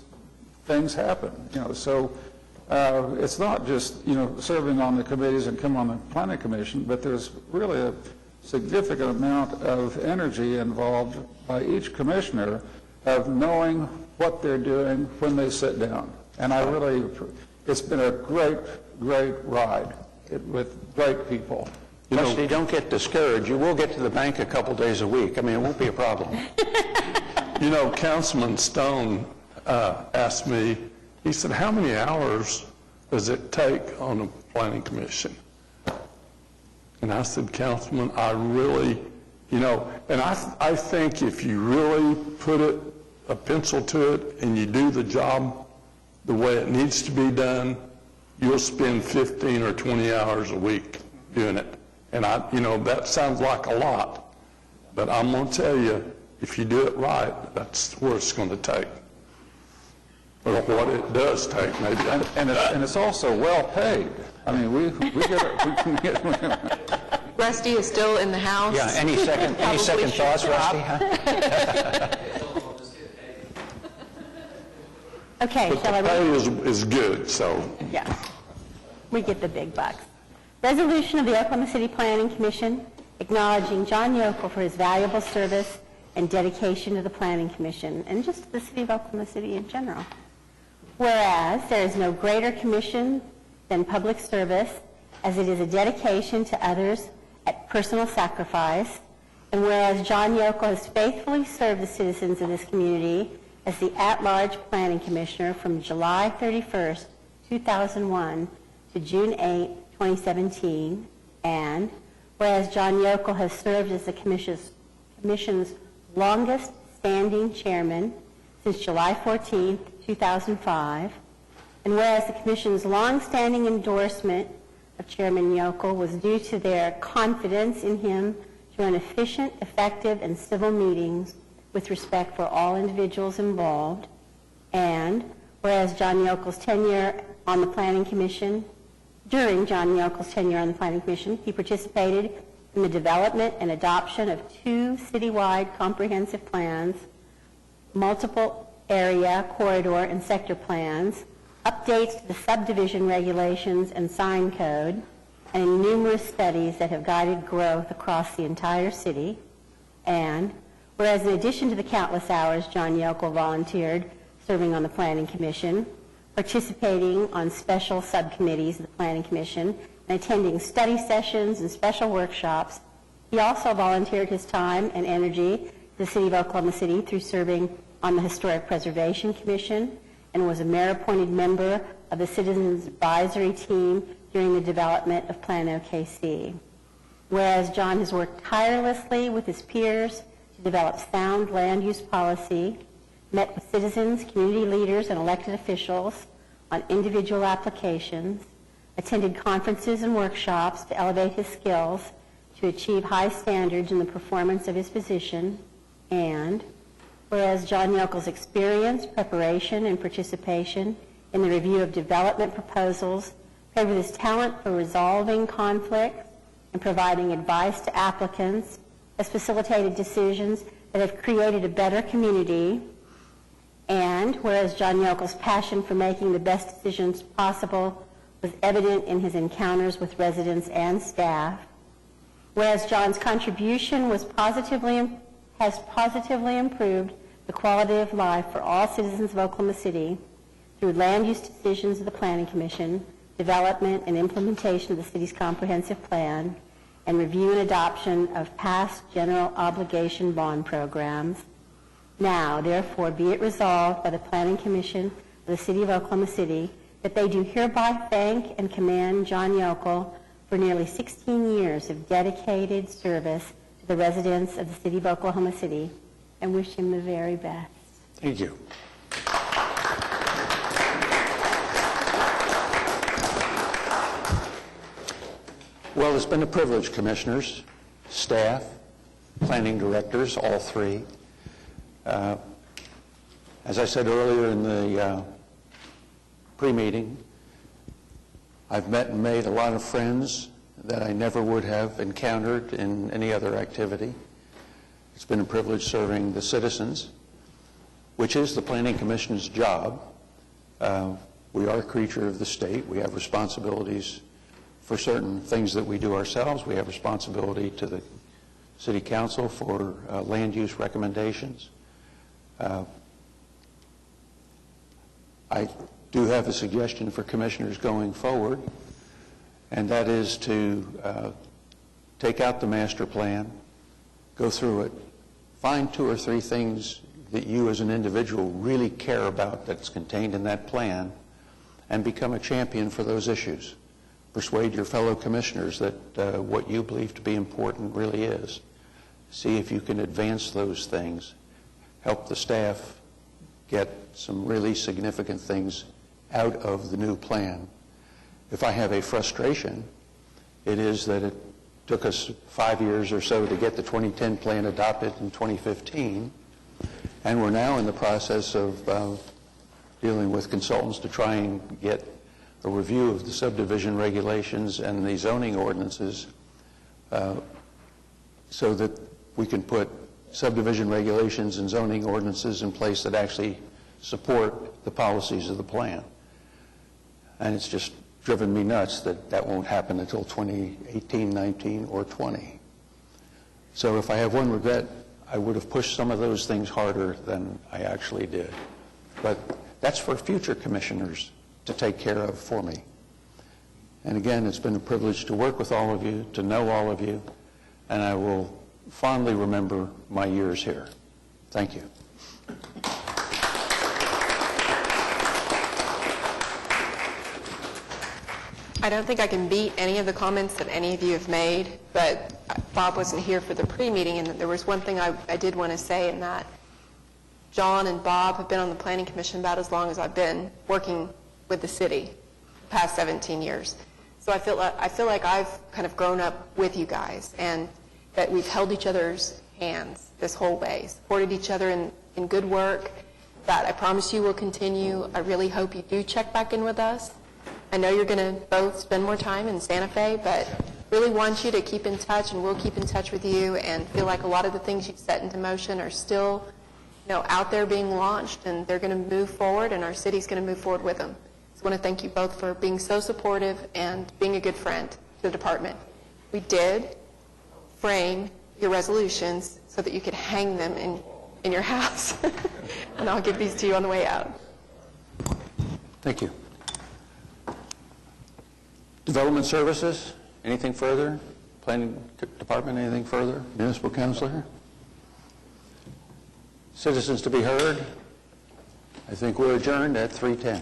things happen, you know. So it's not just, you know, serving on the committees and come on the Planning Commission, but there's really a significant amount of energy involved by each commissioner of knowing what they're doing when they sit down. And I really, it's been a great, great ride with great people. You know, don't get discouraged. You will get to the bank a couple days a week. I mean, it won't be a problem. You know, Councilman Stone asked me, he said, how many hours does it take on a Planning Commission? And I said, Councilman, I really, you know, and I think if you really put a pencil to it and you do the job the way it needs to be done, you'll spend 15 or 20 hours a week doing it. And you know, that sounds like a lot, but I'm going to tell you, if you do it right, that's where it's going to take. Or what it does take, maybe. And it's also well paid. I mean, we get Rusty is still in the house. Yeah, any second thoughts, Rusty? Huh? Okay, But shall I the read? pay is good, so. Yeah, we get the big bucks. Resolution of the Oklahoma City Planning Commission acknowledging John Yokel for his valuable service and dedication to the Planning Commission and just to the city of Oklahoma City in general. Whereas there is no greater commission than public service, as it is a dedication to others at personal sacrifice, and whereas John Yokel has faithfully served the citizens of this community as the at-large Planning Commissioner from July 31st, 2001 to June 8, 2017, and whereas John Yokel has served as the Commission's longest-standing chairman since July 14, 2005, and whereas the Commission's long-standing endorsement of Chairman Yokel was due to their confidence in him to run efficient, effective, and civil meetings with respect for all individuals involved, and whereas John Yokel's tenure on the Planning Commission, during John Yokel's tenure on the Planning Commission, he participated in the development and adoption of 2 citywide comprehensive plans, multiple area, corridor, and sector plans, updates to the subdivision regulations and sign code, and in numerous studies that have guided growth across the entire city. And whereas in addition to the countless hours John Yokel volunteered serving on the Planning Commission, participating on special subcommittees of the Planning Commission, and attending study sessions and special workshops, he also volunteered his time and energy to the city of Oklahoma City through serving on the Historic Preservation Commission and was a mayor-appointed member of the Citizens Advisory Team during the development of Plan OKC. Whereas John has worked tirelessly with his peers to develop sound land use policy, met with citizens, community leaders, and elected officials on individual applications, attended conferences and workshops to elevate his skills to achieve high standards in the performance of his position, and whereas John Yokel's experience, preparation, and participation in the review of development proposals, paired with his talent for resolving conflicts and providing advice to applicants, has facilitated decisions that have created a better community. And whereas John Yokel's passion for making the best decisions possible was evident in his encounters with residents and staff, Whereas John's contribution has positively improved the quality of life for all citizens of Oklahoma City through land use decisions of the Planning Commission, development and implementation of the city's comprehensive plan, and review and adoption of past general obligation bond programs. Now, therefore, be it resolved by the Planning Commission of the City of Oklahoma City that they do hereby thank and commend John Yokel for nearly 16 years of dedicated service to the residents of the City of Oklahoma City and wish him the very best. Thank you. Well, it's been a privilege, Commissioners, staff, planning directors, all three. As I said earlier in the pre-meeting, I've met and made a lot of friends that I never would have encountered in any other activity. It's been a privilege serving the citizens, which is the Planning Commission's job. We are a creature of the state. We have responsibilities for certain things that we do ourselves. We have responsibility to the City Council for land use recommendations. I do have a suggestion for commissioners going forward, and that is to take out the master plan, go through it, find 2 or 3 things that you as an individual really care about that's contained in that plan, and become a champion for those issues. Persuade your fellow commissioners that what you believe to be important really is. See if you can advance those things. Help the staff get some really significant things out of the new plan. If I have a frustration, it is that it took us 5 years or so to get the 2010 plan adopted in 2015, and we're now in the process of dealing with consultants to try and get a review of the subdivision regulations and the zoning ordinances so that we can put subdivision regulations and zoning ordinances in place that actually support the policies of the plan. And it's just driven me nuts that that won't happen until 2018, 19, or 20. So if I have one regret, I would have pushed some of those things harder than I actually did. But that's for future commissioners to take care of for me. And again, it's been a privilege to work with all of you, to know all of you, and I will fondly remember my years here. Thank you. I don't think I can beat any of the comments that any of you have made, but Bob wasn't here for the pre-meeting, and there was one thing I did want to say, in that John and Bob have been on the Planning Commission about as long as I've been working with the city, the past 17 years. So I feel like I've kind of grown up with you guys, and that we've held each other's hands this whole way, supported each other in good work. That I promise you will continue. I really hope you do check back in with us. I know you're going to both spend more time in Santa Fe, but really want you to keep in touch, and we'll keep in touch with you, and feel like a lot of the things you've set into motion are still, out there being launched, and they're going to move forward, and our city's going to move forward with them. So I want to thank you both for being so supportive and being a good friend to the department. We did frame your resolutions so that you could hang them in your house, and I'll give these to you on the way out. Thank you. Development Services, anything further? Planning Department, anything further? Municipal Counselor? Citizens to be heard? I think we're adjourned at 3:10.